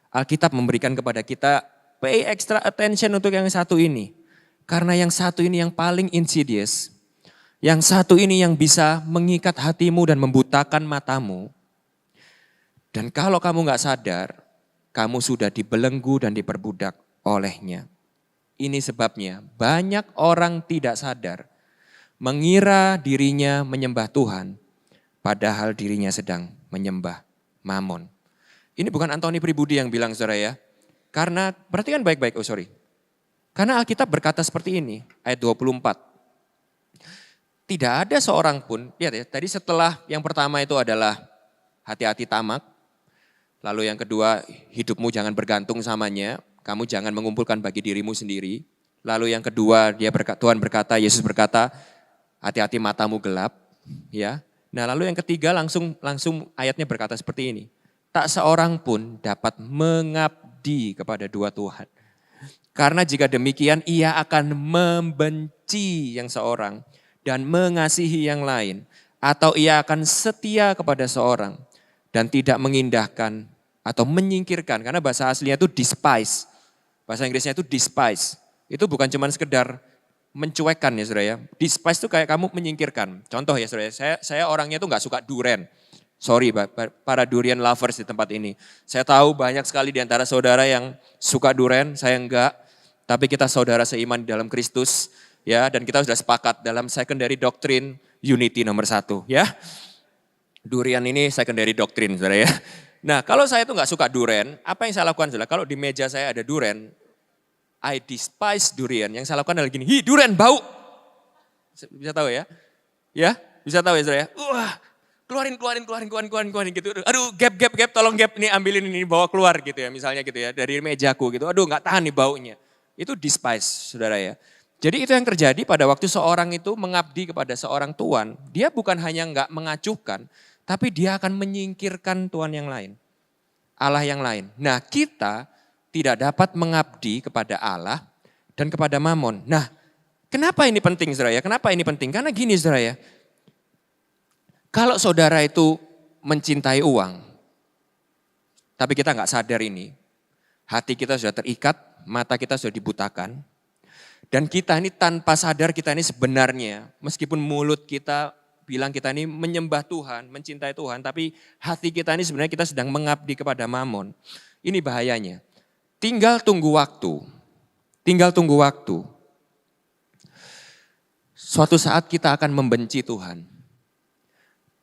Alkitab memberikan kepada kita pay extra attention untuk yang satu ini. Karena yang satu ini yang paling insidious, yang satu ini yang bisa mengikat hatimu dan membutakan matamu. Dan kalau kamu gak sadar, kamu sudah dibelenggu dan diperbudak olehnya. Ini sebabnya banyak orang tidak sadar, mengira dirinya menyembah Tuhan, padahal dirinya sedang menyembah Mamon. Ini bukan Anthony Pribudi yang bilang saudara ya. Karena, perhatikan baik-baik, Karena Alkitab berkata seperti ini, ayat 24. Tidak ada seorang pun, lihat ya, tadi setelah yang pertama itu adalah hati-hati tamak. Lalu yang kedua, hidupmu jangan bergantung samanya, kamu jangan mengumpulkan bagi dirimu sendiri. Lalu yang kedua, Tuhan berkata, Yesus berkata, hati-hati matamu gelap, ya. Nah lalu yang ketiga langsung ayatnya berkata seperti ini. Tak seorang pun dapat mengabdi kepada dua Tuhan. Karena jika demikian ia akan membenci yang seorang dan mengasihi yang lain. Atau ia akan setia kepada seorang dan tidak mengindahkan atau menyingkirkan. Karena bahasa aslinya itu despise. Bahasa Inggrisnya itu despise. Itu bukan cuma sekedar mencuekkan ya saudara ya. Despise itu kayak kamu menyingkirkan. Contoh ya saudara, saya orangnya tuh gak suka durian. Sorry para durian lovers di tempat ini. Saya tahu banyak sekali di antara saudara yang suka durian, saya enggak. Tapi kita saudara seiman di dalam Kristus ya. Dan kita sudah sepakat dalam secondary doctrine unity nomor 1 ya. Durian ini secondary doctrine saudara ya. Nah kalau saya tuh gak suka durian, apa yang saya lakukan saudara? Kalau di meja saya ada durian, I despise durian. Yang saya lakukan adalah gini, durian bau. Bisa tahu ya? Ya, bisa tahu ya saudara ya? Wah, keluarin gitu. Aduh, gap, tolong gap nih ambilin ini bawa keluar gitu ya. Misalnya gitu ya, dari mejaku gitu. Aduh, nggak tahan nih baunya. Itu despise saudara ya. Jadi itu yang terjadi pada waktu seorang itu mengabdi kepada seorang tuan. Dia bukan hanya nggak mengacuhkan, tapi dia akan menyingkirkan tuan yang lain. Allah yang lain. Nah, kita tidak dapat mengabdi kepada Allah dan kepada Mamon. Nah, kenapa ini penting saudara ya? Kenapa ini penting? Karena gini saudara ya. Kalau saudara itu mencintai uang, tapi kita nggak sadar ini, hati kita sudah terikat, mata kita sudah dibutakan, dan kita ini tanpa sadar kita ini sebenarnya, meskipun mulut kita bilang kita ini menyembah Tuhan, mencintai Tuhan, tapi hati kita ini sebenarnya kita sedang mengabdi kepada Mamon. Ini bahayanya. Tinggal tunggu waktu. Suatu saat kita akan membenci Tuhan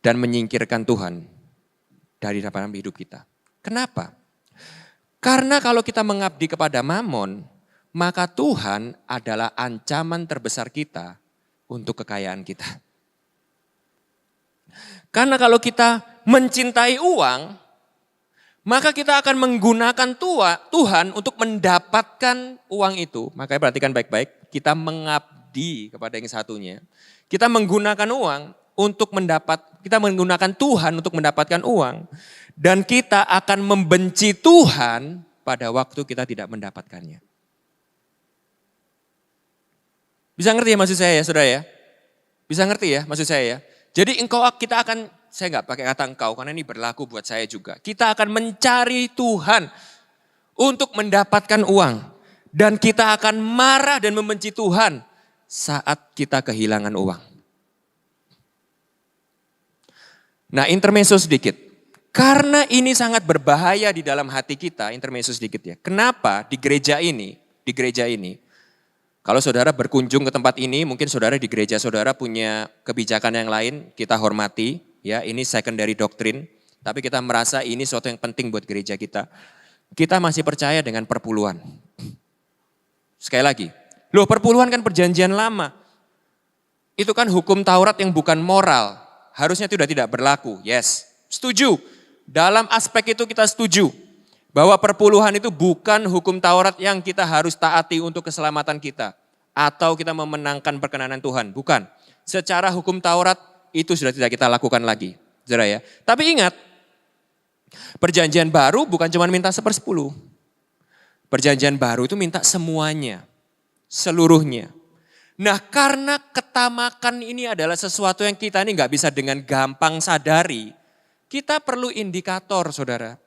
dan menyingkirkan Tuhan dari dalam hidup kita. Kenapa? Karena kalau kita mengabdi kepada Mamon, maka Tuhan adalah ancaman terbesar kita untuk kekayaan kita. Karena kalau kita mencintai uang, maka kita akan menggunakan Tuhan untuk mendapatkan uang itu. Makanya perhatikan baik-baik, kita mengabdi kepada yang satunya. Kita menggunakan uang kita menggunakan Tuhan untuk mendapatkan uang. Dan kita akan membenci Tuhan pada waktu kita tidak mendapatkannya. Bisa ngerti ya maksud saya ya saudara ya? Bisa ngerti ya maksud saya ya? Jadi kita akan, saya nggak pakai kata engkau karena ini berlaku buat saya juga. Kita akan mencari Tuhan untuk mendapatkan uang. Dan kita akan marah dan membenci Tuhan saat kita kehilangan uang. Nah, intermezzo sedikit. Karena ini sangat berbahaya di dalam hati kita, intermezzo sedikit ya. Kenapa di gereja ini, kalau saudara berkunjung ke tempat ini, mungkin saudara di gereja saudara punya kebijakan yang lain, kita hormati. Ya, ini secondary doctrine, tapi kita merasa ini sesuatu yang penting buat gereja kita. Kita masih percaya dengan perpuluhan. Sekali lagi, perpuluhan kan perjanjian lama. Itu kan hukum Taurat yang bukan moral. Harusnya itu sudah tidak berlaku, yes. Setuju, dalam aspek itu kita setuju. Bahwa perpuluhan itu bukan hukum Taurat yang kita harus taati untuk keselamatan kita. Atau kita memenangkan perkenanan Tuhan, bukan. Secara hukum Taurat itu sudah tidak kita lakukan lagi. Saudara ya. Tapi ingat, perjanjian baru bukan cuma minta 1/10. Perjanjian baru itu minta semuanya, seluruhnya. Nah, karena ketamakan ini adalah sesuatu yang kita ini nggak bisa dengan gampang sadari, kita perlu indikator saudara.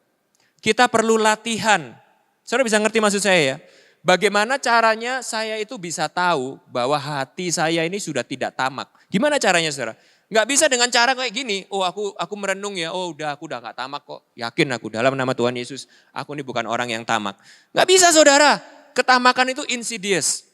Kita perlu latihan. Saudara bisa ngerti maksud saya ya? Bagaimana caranya saya itu bisa tahu bahwa hati saya ini sudah tidak tamak. Gimana caranya saudara? Nggak bisa dengan cara kayak gini, aku merenung ya, aku udah nggak tamak kok. Yakin aku dalam nama Tuhan Yesus, aku ini bukan orang yang tamak. Nggak bisa saudara, ketamakan itu insidious.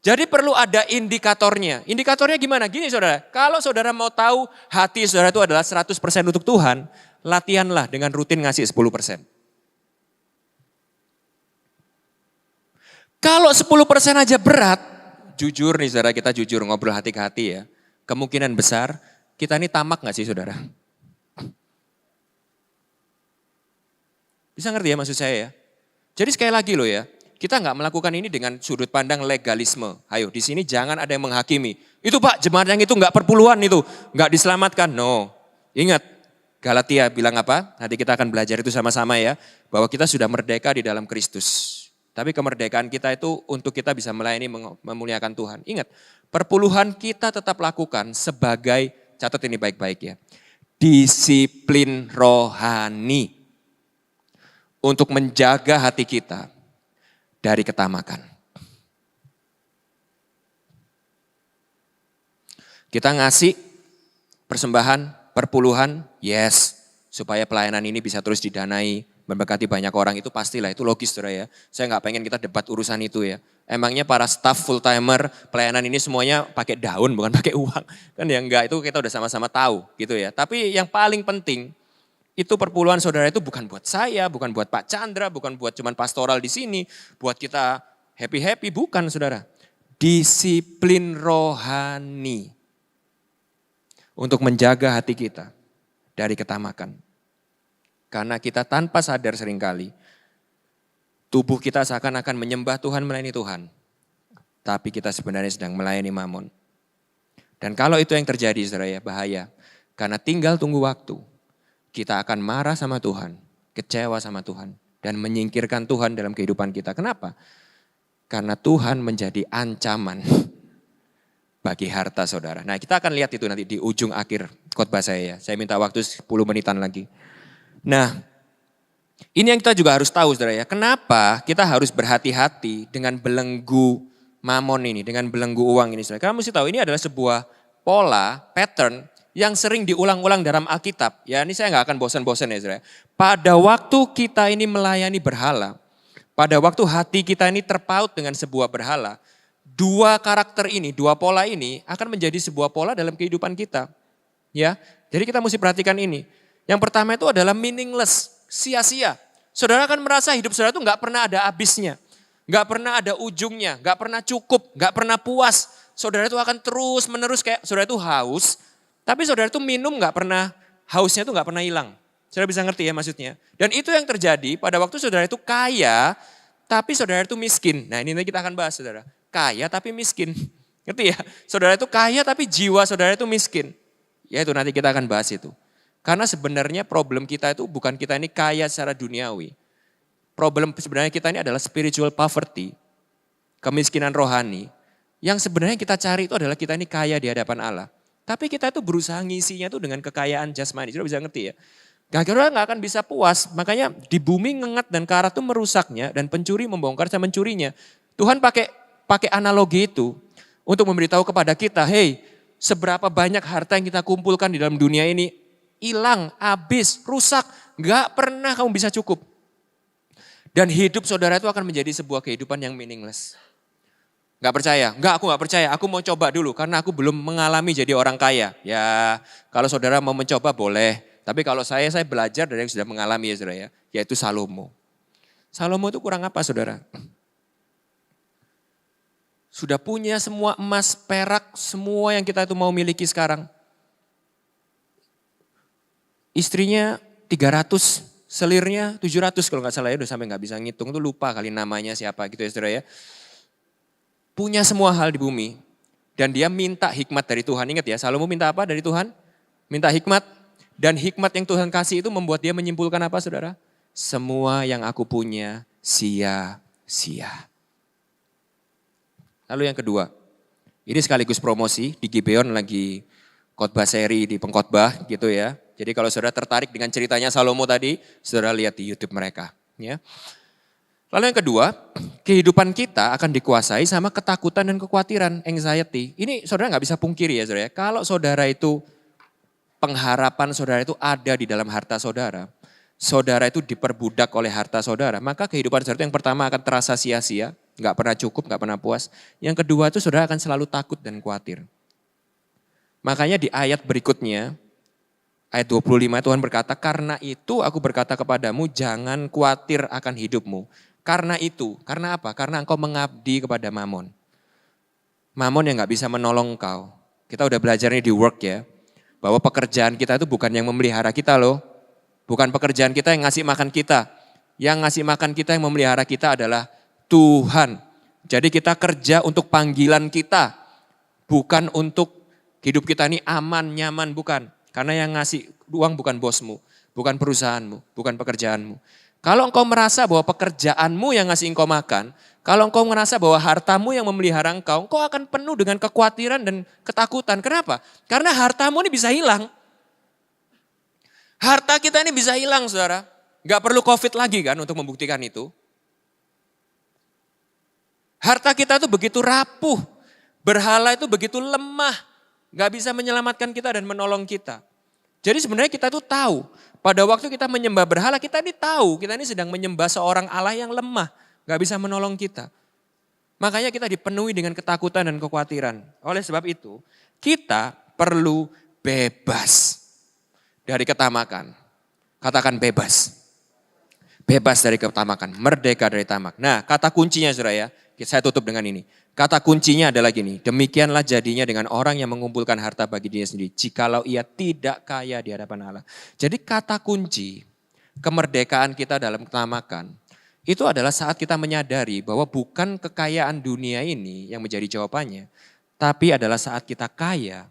Jadi perlu ada indikatornya. Indikatornya gimana? Gini saudara, kalau saudara mau tahu hati saudara itu adalah 100% untuk Tuhan, latihanlah dengan rutin ngasih 10%. Kalau 10% aja berat, jujur nih saudara, kita jujur ngobrol hati ke hati ya. Kemungkinan besar kita ini tamak gak sih saudara? Bisa ngerti ya maksud saya ya? Jadi sekali lagi loh ya. Kita nggak melakukan ini dengan sudut pandang legalisme. Ayo di sini jangan ada yang menghakimi. Itu Pak jemaat yang itu nggak perpuluhan itu. Nggak diselamatkan. No. Ingat Galatia bilang apa? Nanti kita akan belajar itu sama-sama ya. Bahwa kita sudah merdeka di dalam Kristus. Tapi kemerdekaan kita itu untuk kita bisa melayani memuliakan Tuhan. Ingat perpuluhan kita tetap lakukan sebagai, catat ini baik-baik ya. Disiplin rohani. Untuk menjaga hati kita dari ketamakan. Kita ngasih persembahan, perpuluhan, yes. Supaya pelayanan ini bisa terus didanai, memberkati banyak orang itu pastilah, itu logis saudara ya. Saya nggak pengen kita debat urusan itu ya. Emangnya para staff full timer pelayanan ini semuanya pakai daun bukan pakai uang. Kan ya enggak, itu kita udah sama-sama tahu gitu ya. Tapi yang paling penting, itu perpuluhan saudara itu bukan buat saya, bukan buat Pak Chandra, bukan buat cuman pastoral di sini, buat kita happy-happy, bukan saudara. disiplin rohani untuk menjaga hati kita dari ketamakan. Karena kita tanpa sadar seringkali, tubuh kita seakan-akan menyembah Tuhan, melayani Tuhan. Tapi kita sebenarnya sedang melayani mamon. Dan kalau itu yang terjadi, saudara ya, bahaya. Karena tinggal tunggu waktu, kita akan marah sama Tuhan, kecewa sama Tuhan, dan menyingkirkan Tuhan dalam kehidupan kita. Kenapa? Karena Tuhan menjadi ancaman bagi harta saudara. Nah, kita akan lihat itu nanti di ujung akhir khotbah saya ya. Saya minta waktu 10 menitan lagi. Nah, ini yang kita juga harus tahu saudara ya. Kenapa kita harus berhati-hati dengan belenggu mamon ini, dengan belenggu uang ini saudara. Kamu mesti tahu ini adalah sebuah pola, pattern yang sering diulang-ulang dalam Alkitab. Ya, ini saya nggak akan bosan-bosan ya saudara. Pada waktu kita ini melayani berhala, pada waktu hati kita ini terpaut dengan sebuah berhala, dua karakter ini, dua pola ini akan menjadi sebuah pola dalam kehidupan kita. Ya, jadi kita mesti perhatikan ini. Yang pertama itu adalah meaningless, sia-sia. Saudara akan merasa hidup saudara itu nggak pernah ada habisnya, nggak pernah ada ujungnya, nggak pernah cukup, nggak pernah puas. Saudara itu akan terus menerus kayak saudara itu haus, tapi saudara itu minum nggak pernah, hausnya itu nggak pernah hilang. Saudara bisa ngerti ya maksudnya. Dan itu yang terjadi pada waktu saudara itu kaya, tapi saudara itu miskin. Nah ini nanti kita akan bahas saudara. Kaya tapi miskin. Ngerti ya? Saudara itu kaya tapi jiwa saudara itu miskin. Ya itu nanti kita akan bahas itu. Karena sebenarnya problem kita itu bukan kita ini kaya secara duniawi. Problem sebenarnya kita ini adalah spiritual poverty. Kemiskinan rohani. Yang sebenarnya kita cari itu adalah kita ini kaya di hadapan Allah. Tapi kita itu berusaha ngisinya itu dengan kekayaan jasmani. Sudah bisa ngerti ya? Kita nggak akan bisa puas. Makanya di bumi ngengat dan karat itu merusaknya. Dan pencuri membongkar dan mencurinya. Tuhan pakai analogi itu untuk memberitahu kepada kita, hey, seberapa banyak harta yang kita kumpulkan di dalam dunia ini hilang, habis, rusak, gak pernah kamu bisa cukup. Dan hidup saudara itu akan menjadi sebuah kehidupan yang meaningless. Gak percaya? Enggak, aku gak percaya. Aku mau coba dulu karena aku belum mengalami jadi orang kaya. Ya, kalau saudara mau mencoba boleh. Tapi kalau saya belajar dari yang sudah mengalami ya saudara ya. Yaitu Salomo. Salomo itu kurang apa saudara? Sudah punya semua emas, perak, semua yang kita itu mau miliki sekarang. Istrinya 300, selirnya 700 kalau nggak salah ya, udah sampai nggak bisa ngitung, tuh lupa kali namanya siapa gitu ya saudara ya. Punya semua hal di bumi dan dia minta hikmat dari Tuhan. Ingat ya, Salomo minta apa dari Tuhan? Minta hikmat, dan hikmat yang Tuhan kasih itu membuat dia menyimpulkan apa saudara? Semua yang aku punya sia-sia. Lalu yang kedua, ini sekaligus promosi, di Gibeon lagi khotbah seri di pengkhotbah gitu ya. Jadi kalau saudara tertarik dengan ceritanya Salomo tadi, saudara lihat di YouTube mereka. Ya. Lalu yang kedua, kehidupan kita akan dikuasai sama ketakutan dan kekhawatiran, anxiety. Ini saudara nggak bisa pungkiri ya saudara. Kalau saudara itu, pengharapan saudara itu ada di dalam harta saudara. Saudara itu diperbudak oleh harta saudara. Maka kehidupan saudara itu yang pertama akan terasa sia-sia, nggak pernah cukup, nggak pernah puas. Yang kedua itu saudara akan selalu takut dan khawatir. Makanya di ayat berikutnya, ayat 25 Tuhan berkata, karena itu aku berkata kepadamu jangan khawatir akan hidupmu. Karena itu, karena apa? Karena engkau mengabdi kepada mamon. Mamon yang gak bisa menolong engkau. Kita udah belajar nih di work ya. Bahwa pekerjaan kita itu bukan yang memelihara kita loh. Bukan pekerjaan kita yang ngasih makan kita. Yang ngasih makan kita, yang memelihara kita adalah Tuhan. Jadi kita kerja untuk panggilan kita. Bukan untuk hidup kita ini aman, nyaman, bukan. Karena yang ngasih uang bukan bosmu, bukan perusahaanmu, bukan pekerjaanmu. Kalau engkau merasa bahwa pekerjaanmu yang ngasih engkau makan, kalau engkau merasa bahwa hartamu yang memelihara engkau akan penuh dengan kekhawatiran dan ketakutan. Kenapa? Karena hartamu ini bisa hilang. Harta kita ini bisa hilang saudara. Gak perlu COVID lagi kan untuk membuktikan itu. Harta kita itu begitu rapuh, berhala itu begitu lemah. Gak bisa menyelamatkan kita dan menolong kita. Jadi sebenarnya kita tuh tahu. Pada waktu kita menyembah berhala, kita ini tahu. Kita ini sedang menyembah seorang Allah yang lemah. Gak bisa menolong kita. Makanya kita dipenuhi dengan ketakutan dan kekhawatiran. Oleh sebab itu, kita perlu bebas dari ketamakan. Katakan bebas. Bebas dari ketamakan. Merdeka dari tamak. Nah kata kuncinya saudara ya. Saya tutup dengan ini. Kata kuncinya adalah gini, demikianlah jadinya dengan orang yang mengumpulkan harta bagi dirinya sendiri, jikalau ia tidak kaya di hadapan Allah. Jadi kata kunci kemerdekaan kita dalam ketamakan, itu adalah saat kita menyadari bahwa bukan kekayaan dunia ini yang menjadi jawabannya, tapi adalah saat kita kaya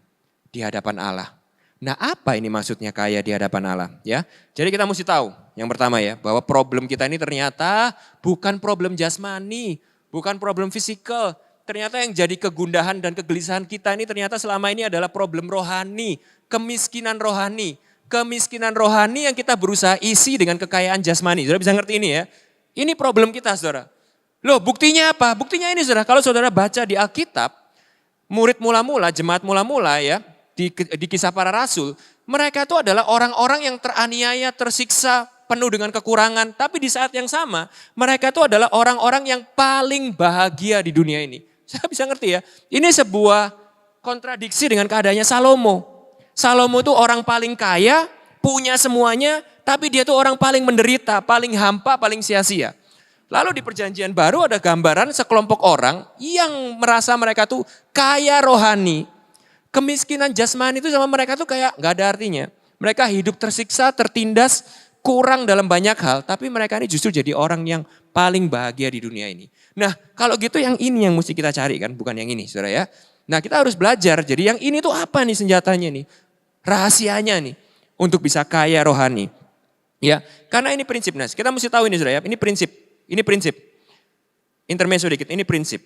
di hadapan Allah. Nah, apa ini maksudnya kaya di hadapan Allah? Ya, jadi kita mesti tahu yang pertama ya, bahwa problem kita ini ternyata bukan problem jasmani, bukan problem fisikal. Ternyata yang jadi kegundahan dan kegelisahan kita ini ternyata selama ini adalah problem rohani, kemiskinan rohani. Kemiskinan rohani yang kita berusaha isi dengan kekayaan jasmani. Saudara bisa ngerti ini ya? Ini problem kita saudara. Loh buktinya apa? Buktinya ini saudara, kalau saudara baca di Alkitab, murid mula-mula, jemaat mula-mula ya, di kisah para rasul, mereka itu adalah orang-orang yang teraniaya, tersiksa, penuh dengan kekurangan. Tapi di saat yang sama, mereka itu adalah orang-orang yang paling bahagia di dunia ini. Saya bisa ngerti ya, ini sebuah kontradiksi dengan keadaannya Salomo. Salomo itu orang paling kaya, punya semuanya, tapi dia tuh orang paling menderita, paling hampa, paling sia-sia. Lalu di perjanjian baru ada gambaran sekelompok orang yang merasa mereka tuh kaya rohani. Kemiskinan jasmani itu sama mereka tuh kayak gak ada artinya. Mereka hidup tersiksa, tertindas, kurang dalam banyak hal, tapi mereka ini justru jadi orang yang paling bahagia di dunia ini. Nah kalau gitu yang ini yang mesti kita cari kan, bukan yang ini saudara ya. Nah kita harus belajar, jadi yang ini tuh apa nih senjatanya nih, rahasianya nih untuk bisa kaya rohani. Ya, karena ini prinsip Nas, kita mesti tahu ini saudara ya, ini prinsip. Intermezzo dikit, ini prinsip.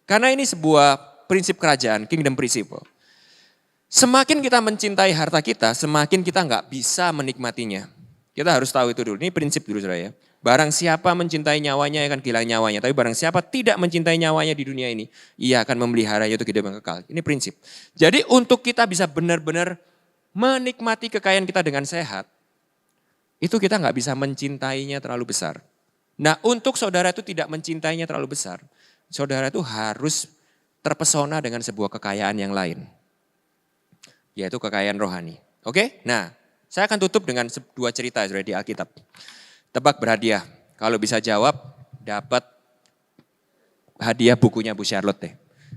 Karena ini sebuah prinsip kerajaan, kingdom principle. Semakin kita mencintai harta kita, semakin kita nggak bisa menikmatinya. Kita harus tahu itu dulu, ini prinsip dulu saudara ya. Barang siapa mencintai nyawanya akan kehilangan nyawanya. Tapi barang siapa tidak mencintai nyawanya di dunia ini, ia akan memeliharanya untuk hidup yang kekal. Ini prinsip. Jadi untuk kita bisa benar-benar menikmati kekayaan kita dengan sehat, itu kita nggak bisa mencintainya terlalu besar. Nah untuk saudara itu tidak mencintainya terlalu besar, saudara itu harus terpesona dengan sebuah kekayaan yang lain. Yaitu kekayaan rohani. Oke? Nah saya akan tutup dengan dua cerita saudara di Alkitab. Tebak berhadiah. Kalau bisa jawab, dapat hadiah bukunya Bu Charlotte deh.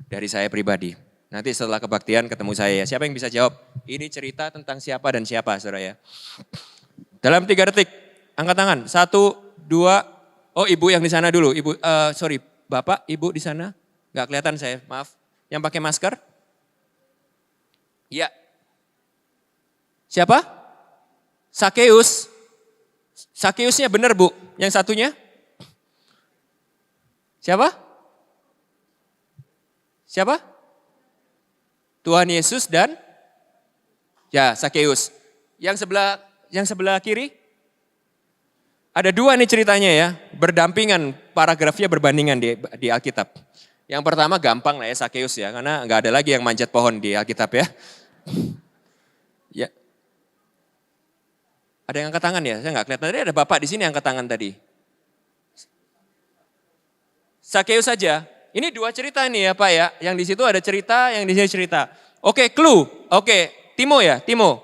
Dari saya pribadi. Nanti setelah kebaktian ketemu saya ya. Siapa yang bisa jawab? Ini cerita tentang siapa dan siapa saudara ya. Dalam 3 detik, angkat tangan. 1, 2, oh ibu yang di sana dulu. Ibu, sorry, bapak, ibu di sana. Gak kelihatan saya, maaf. Yang pakai masker? Ya. Siapa? Sakeus. Sakeusnya benar Bu, yang satunya? Siapa? Siapa? Tuhan Yesus dan? Ya Sakeus. Yang sebelah kiri? Ada 2 nih ceritanya ya, berdampingan, paragrafnya berbandingan di Alkitab. Yang pertama gampang lah ya Sakeus ya, karena nggak ada lagi yang manjat pohon di Alkitab ya. Ya. Ada yang angkat tangan ya? Saya nggak kelihatan. Tadi ada bapak di sini yang angkat tangan tadi. Sakeus saja. Ini 2 cerita nih ya Pak ya. Yang di situ ada cerita, yang di sini cerita. Oke, clue. Oke, Timo ya, Timo.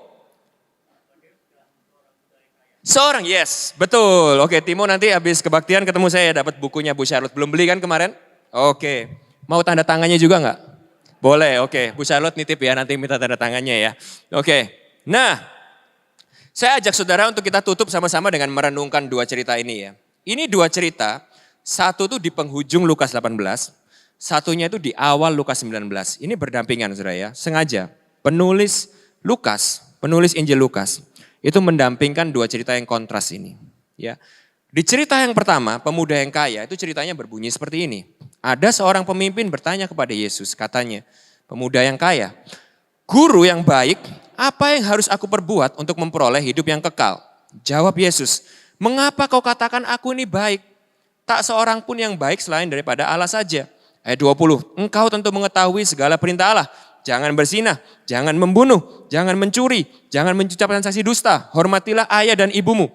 Seorang, yes, betul. Oke, Timo nanti habis kebaktian ketemu saya dapat bukunya Bu Charlotte. Belum beli kan kemarin? Oke, mau tanda tangannya juga nggak? Boleh, oke. Bu Charlotte nitip ya, nanti minta tanda tangannya ya. Oke, nah. Saya ajak saudara untuk kita tutup sama-sama dengan merenungkan 2 cerita ini ya. Ini 2 cerita, satu tuh di penghujung Lukas 18, satunya itu di awal Lukas 19. Ini berdampingan saudara ya, sengaja. Penulis Injil Lukas, itu mendampingkan 2 cerita yang kontras ini. Ya. Di cerita yang pertama, pemuda yang kaya, itu ceritanya berbunyi seperti ini. Ada seorang pemimpin bertanya kepada Yesus, katanya, pemuda yang kaya, Guru yang baik, apa yang harus aku perbuat untuk memperoleh hidup yang kekal? Jawab Yesus, mengapa kau katakan aku ini baik? Tak seorang pun yang baik selain daripada Allah saja. Ayat 20, engkau tentu mengetahui segala perintah Allah. Jangan berzinah, jangan membunuh, jangan mencuri, jangan mengucapkan saksi dusta. Hormatilah ayah dan ibumu.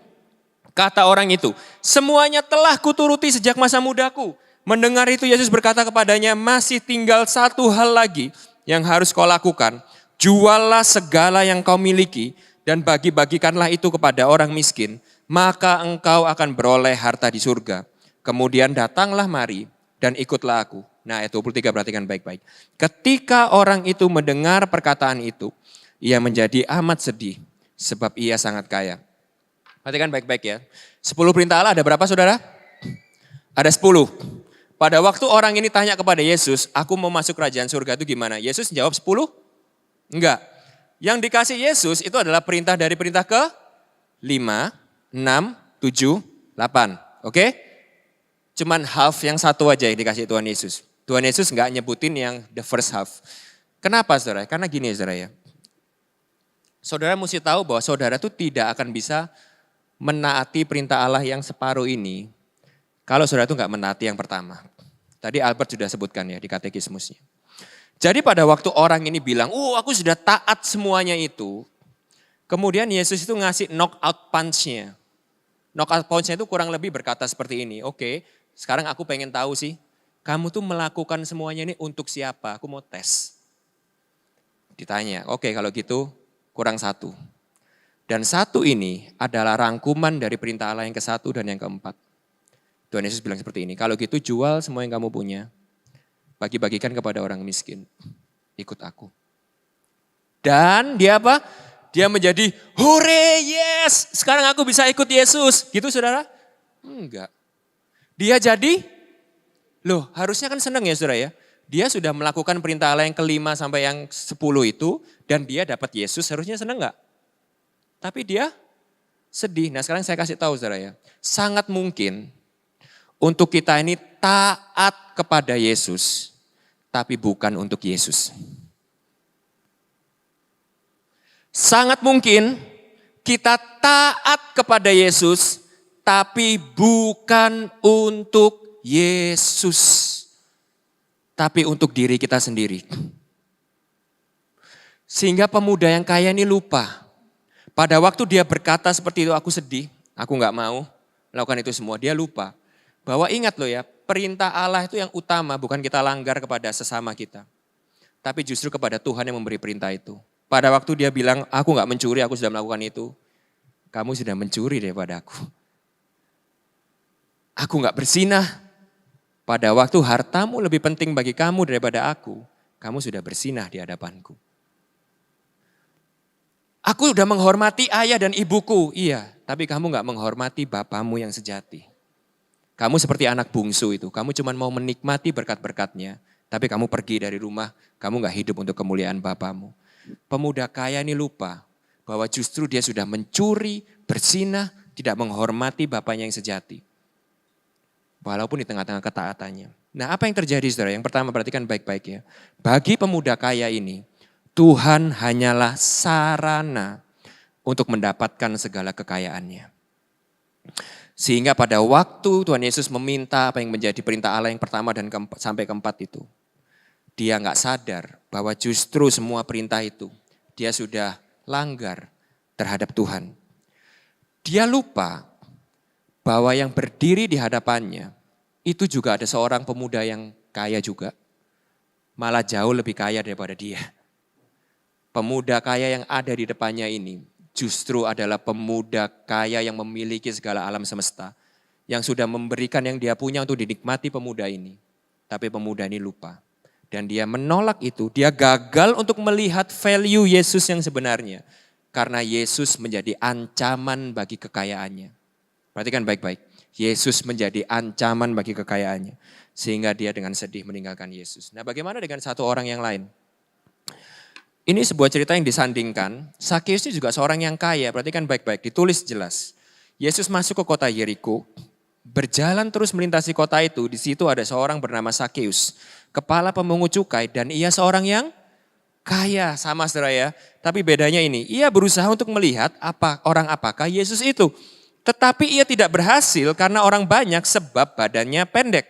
Kata orang itu, semuanya telah kuturuti sejak masa mudaku. Mendengar itu Yesus berkata kepadanya, masih tinggal 1 hal lagi yang harus kau lakukan. Juallah segala yang kau miliki dan bagi-bagikanlah itu kepada orang miskin, maka engkau akan beroleh harta di surga. Kemudian datanglah mari dan ikutlah aku. Nah ayat 23 perhatikan baik-baik. Ketika orang itu mendengar perkataan itu, ia menjadi amat sedih sebab ia sangat kaya. Perhatikan baik-baik ya. 10 perintah Allah ada berapa saudara? Ada 10. Pada waktu orang ini tanya kepada Yesus, aku mau masuk kerajaan surga itu gimana? Yesus jawab 10? Enggak. Yang dikasih Yesus itu adalah perintah dari perintah ke 5, 6, 7, 8. Oke? Cuman half yang satu aja yang dikasih Tuhan Yesus. Tuhan Yesus enggak nyebutin yang the first half. Kenapa saudara? Karena gini saudara ya. Saudara mesti tahu bahwa saudara itu tidak akan bisa menaati perintah Allah yang separuh ini. Kalau saudara itu enggak menaati yang pertama. Tadi Albert sudah sebutkan ya di katekismusnya. Jadi pada waktu orang ini bilang, aku sudah taat semuanya itu. Kemudian Yesus itu ngasih knockout punch-nya. Knockout punch-nya itu kurang lebih berkata seperti ini. Oke, sekarang aku pengen tahu sih, kamu tuh melakukan semuanya ini untuk siapa? Aku mau tes. Ditanya, oke kalau gitu kurang 1. Dan 1 ini adalah rangkuman dari perintah Allah yang ke-1 dan yang ke-4. Tuhan Yesus bilang seperti ini, kalau gitu jual semua yang kamu punya. Bagi-bagikan kepada orang miskin. Ikut aku. Dan dia apa? Dia menjadi, hore, yes, sekarang aku bisa ikut Yesus. Gitu saudara? Enggak. Dia jadi, harusnya kan senang ya saudara ya. Dia sudah melakukan perintah Allah yang ke-5 sampai yang 10 itu. Dan dia dapat Yesus, harusnya senang enggak? Tapi dia sedih. Nah sekarang saya kasih tahu saudara ya. Sangat mungkin untuk kita ini taat kepada Yesus. Tapi bukan untuk Yesus. Sangat mungkin kita taat kepada Yesus, tapi bukan untuk Yesus. Tapi untuk diri kita sendiri. Sehingga pemuda yang kaya ini lupa. Pada waktu dia berkata seperti itu, aku sedih, aku gak mau melakukan itu semua. Dia lupa. Bahwa ingat loh ya, perintah Allah itu yang utama bukan kita langgar kepada sesama kita. Tapi justru kepada Tuhan yang memberi perintah itu. Pada waktu dia bilang, aku gak mencuri, aku sudah melakukan itu. Kamu sudah mencuri daripada aku. Aku gak berzinah. Pada waktu hartamu lebih penting bagi kamu daripada aku. Kamu sudah berzinah di hadapanku. Aku sudah menghormati ayah dan ibuku. Iya, tapi kamu gak menghormati bapamu yang sejati. Kamu seperti anak bungsu itu, kamu cuma mau menikmati berkat-berkatnya, tapi kamu pergi dari rumah, kamu gak hidup untuk kemuliaan bapamu. Pemuda kaya ini lupa bahwa justru dia sudah mencuri, berzinah, tidak menghormati bapaknya yang sejati. Walaupun di tengah-tengah ketaatannya. Nah apa yang terjadi saudara? Yang pertama perhatikan baik-baik ya. Bagi pemuda kaya ini, Tuhan hanyalah sarana untuk mendapatkan segala kekayaannya. Sehingga pada waktu Tuhan Yesus meminta apa yang menjadi perintah Allah yang pertama dan sampai keempat itu. Dia gak sadar bahwa justru semua perintah itu dia sudah langgar terhadap Tuhan. Dia lupa bahwa yang berdiri di hadapannya itu juga ada seorang pemuda yang kaya juga. Malah jauh lebih kaya daripada dia. Pemuda kaya yang ada di depannya ini justru adalah pemuda kaya yang memiliki segala alam semesta. Yang sudah memberikan yang dia punya untuk dinikmati pemuda ini. Tapi pemuda ini lupa. Dan dia menolak itu, dia gagal untuk melihat value Yesus yang sebenarnya. Karena Yesus menjadi ancaman bagi kekayaannya. Perhatikan baik-baik, Yesus menjadi ancaman bagi kekayaannya. Sehingga dia dengan sedih meninggalkan Yesus. Nah bagaimana dengan satu orang yang lain? Ini sebuah cerita yang disandingkan, Sakeus ini juga seorang yang kaya, perhatikan baik-baik, ditulis jelas. Yesus masuk ke kota Yeriko, berjalan terus melintasi kota itu, di situ ada seorang bernama Sakeus, kepala pemungut cukai dan ia seorang yang kaya sama saudara ya. Tapi bedanya ini, ia berusaha untuk melihat apakah Yesus itu. Tetapi ia tidak berhasil karena orang banyak sebab badannya pendek.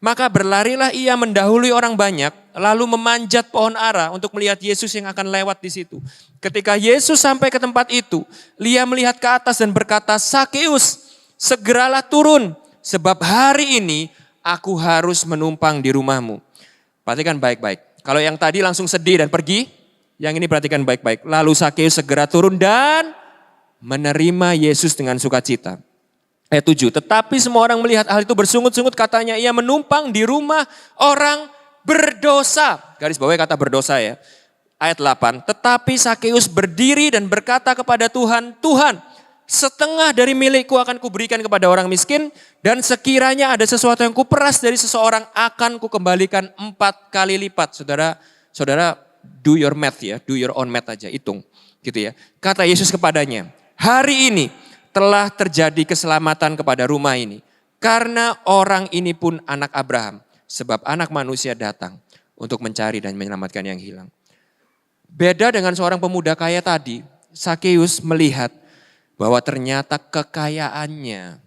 Maka berlarilah ia mendahului orang banyak, lalu memanjat pohon ara untuk melihat Yesus yang akan lewat di situ. Ketika Yesus sampai ke tempat itu, ia melihat ke atas dan berkata, Sakeus, segeralah turun, sebab hari ini aku harus menumpang di rumahmu. Perhatikan baik-baik. Kalau yang tadi langsung sedih dan pergi, yang ini perhatikan baik-baik. Lalu Sakeus segera turun dan menerima Yesus dengan sukacita. Ayat 7, tetapi semua orang melihat hal itu bersungut-sungut, katanya ia menumpang di rumah orang berdosa. Garis bawahnya kata berdosa ya. Ayat 8, tetapi Sakeus berdiri dan berkata kepada Tuhan, Tuhan, setengah dari milikku akan kuberikan kepada orang miskin, dan sekiranya ada sesuatu yang kuperas dari seseorang akan kukembalikan 4 kali lipat. Saudara do your math ya, do your own math aja, hitung gitu ya. Kata Yesus kepadanya, hari ini telah terjadi keselamatan kepada rumah ini. Karena orang ini pun anak Abraham. Sebab anak manusia datang untuk mencari dan menyelamatkan yang hilang. Beda dengan seorang pemuda kaya tadi, Sakeus melihat bahwa ternyata kekayaannya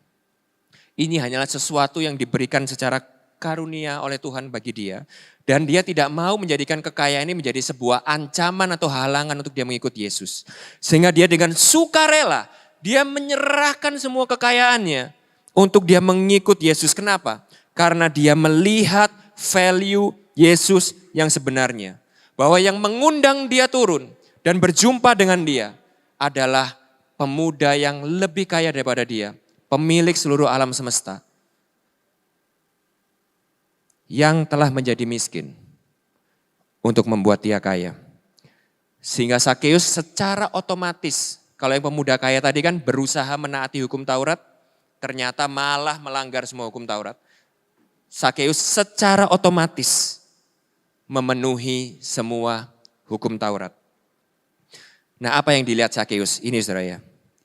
ini hanyalah sesuatu yang diberikan secara karunia oleh Tuhan bagi dia. Dan dia tidak mau menjadikan kekayaan ini menjadi sebuah ancaman atau halangan untuk dia mengikut Yesus. Sehingga dia dengan sukarela, dia menyerahkan semua kekayaannya untuk dia mengikut Yesus. Kenapa? Karena dia melihat value Yesus yang sebenarnya. Bahwa yang mengundang dia turun dan berjumpa dengan dia adalah pemuda yang lebih kaya daripada dia. Pemilik seluruh alam semesta. Yang telah menjadi miskin untuk membuat dia kaya. Sehingga Sakeus secara otomatis, kalau yang pemuda kaya tadi kan berusaha menaati hukum Taurat, ternyata malah melanggar semua hukum Taurat. Sakeus secara otomatis memenuhi semua hukum Taurat. Nah, apa yang dilihat Sakeus? Ini saudara ya.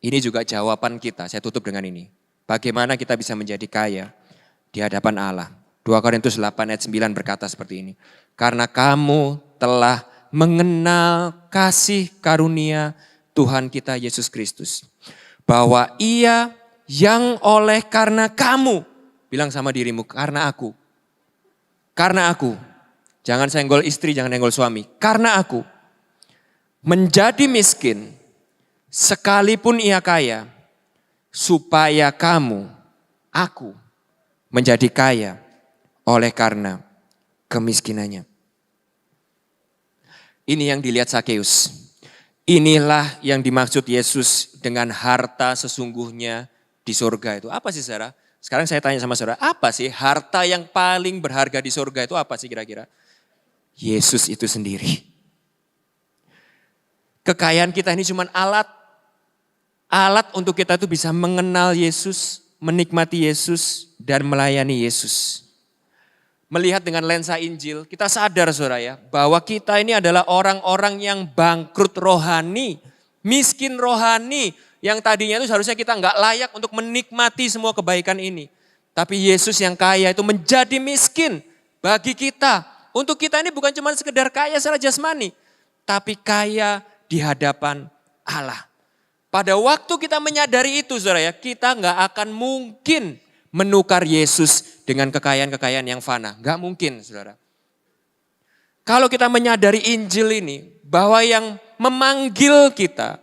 Ini juga jawaban kita, saya tutup dengan ini. Bagaimana kita bisa menjadi kaya di hadapan Allah. 2 Korintus 8 ayat 9 berkata seperti ini. Karena kamu telah mengenal kasih karunia Tuhan kita Yesus Kristus. Bahwa ia yang oleh karena kamu. Bilang sama dirimu, karena aku. Karena aku. Jangan senggol istri, jangan senggol suami. Karena aku. Menjadi miskin. Sekalipun ia kaya. Supaya kamu, aku, menjadi kaya. Oleh karena kemiskinannya. Ini yang dilihat Sakeus. Inilah yang dimaksud Yesus dengan harta sesungguhnya di surga itu. Apa sih saudara? Sekarang saya tanya sama saudara, apa sih harta yang paling berharga di surga itu apa sih kira-kira? Yesus itu sendiri. Kekayaan kita ini cuma alat. Alat untuk kita itu bisa mengenal Yesus, menikmati Yesus, dan melayani Yesus. Melihat dengan lensa Injil, kita sadar saudara ya, bahwa kita ini adalah orang-orang yang bangkrut rohani, miskin rohani, yang tadinya itu seharusnya kita nggak layak untuk menikmati semua kebaikan ini. Tapi Yesus yang kaya itu menjadi miskin bagi kita. Untuk kita ini bukan cuma sekedar kaya secara jasmani, tapi kaya di hadapan Allah. Pada waktu kita menyadari itu saudara ya, kita nggak akan mungkin menukar Yesus dengan kekayaan-kekayaan yang fana. Gak mungkin saudara. Kalau kita menyadari Injil ini, bahwa yang memanggil kita,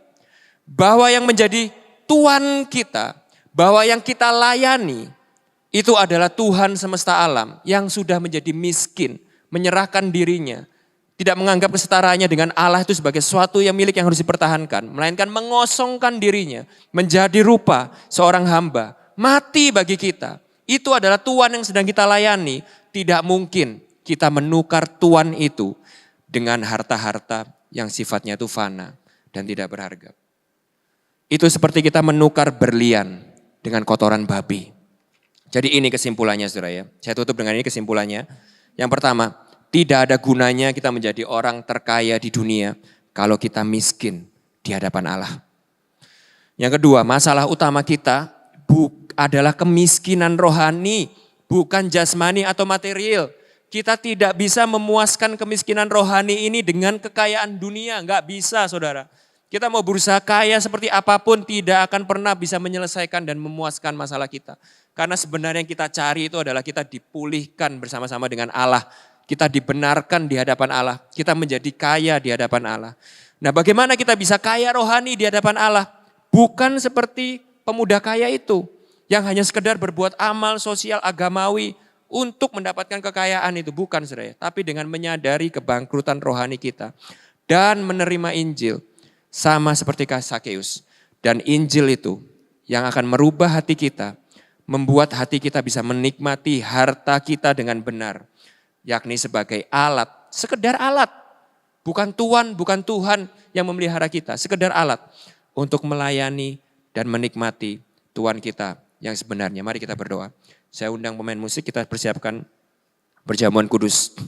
bahwa yang menjadi Tuhan kita, bahwa yang kita layani, itu adalah Tuhan semesta alam yang sudah menjadi miskin, menyerahkan dirinya, tidak menganggap kesetaraannya dengan Allah itu sebagai sesuatu yang milik yang harus dipertahankan, melainkan mengosongkan dirinya, menjadi rupa seorang hamba, mati bagi kita. Itu adalah Tuhan yang sedang kita layani. Tidak mungkin kita menukar Tuhan itu dengan harta-harta yang sifatnya itu fana dan tidak berharga. Itu seperti kita menukar berlian dengan kotoran babi. Jadi ini kesimpulannya saudara ya. Saya tutup dengan ini kesimpulannya. Yang pertama, tidak ada gunanya kita menjadi orang terkaya di dunia kalau kita miskin di hadapan Allah. Yang kedua, masalah utama kita adalah kemiskinan rohani, bukan jasmani atau material. Kita tidak bisa memuaskan kemiskinan rohani ini dengan kekayaan dunia, nggak bisa saudara. Kita mau berusaha kaya seperti apapun tidak akan pernah bisa menyelesaikan dan memuaskan masalah kita. Karena sebenarnya yang kita cari itu adalah kita dipulihkan bersama-sama dengan Allah. Kita dibenarkan di hadapan Allah, kita menjadi kaya di hadapan Allah. Nah, bagaimana kita bisa kaya rohani di hadapan Allah? Bukan seperti pemuda kaya itu. Yang hanya sekedar berbuat amal sosial agamawi untuk mendapatkan kekayaan itu. Bukan saudara, tapi dengan menyadari kebangkrutan rohani kita. Dan menerima Injil sama seperti Sakeus. Dan Injil itu yang akan merubah hati kita. membuat hati kita bisa menikmati harta kita dengan benar. Yakni sebagai alat, sekedar alat. Bukan Tuhan, bukan Tuhan yang memelihara kita, sekedar alat untuk melayani dan menikmati Tuhan kita yang sebenarnya. Mari kita berdoa. Saya undang pemain musik, kita persiapkan perjamuan kudus.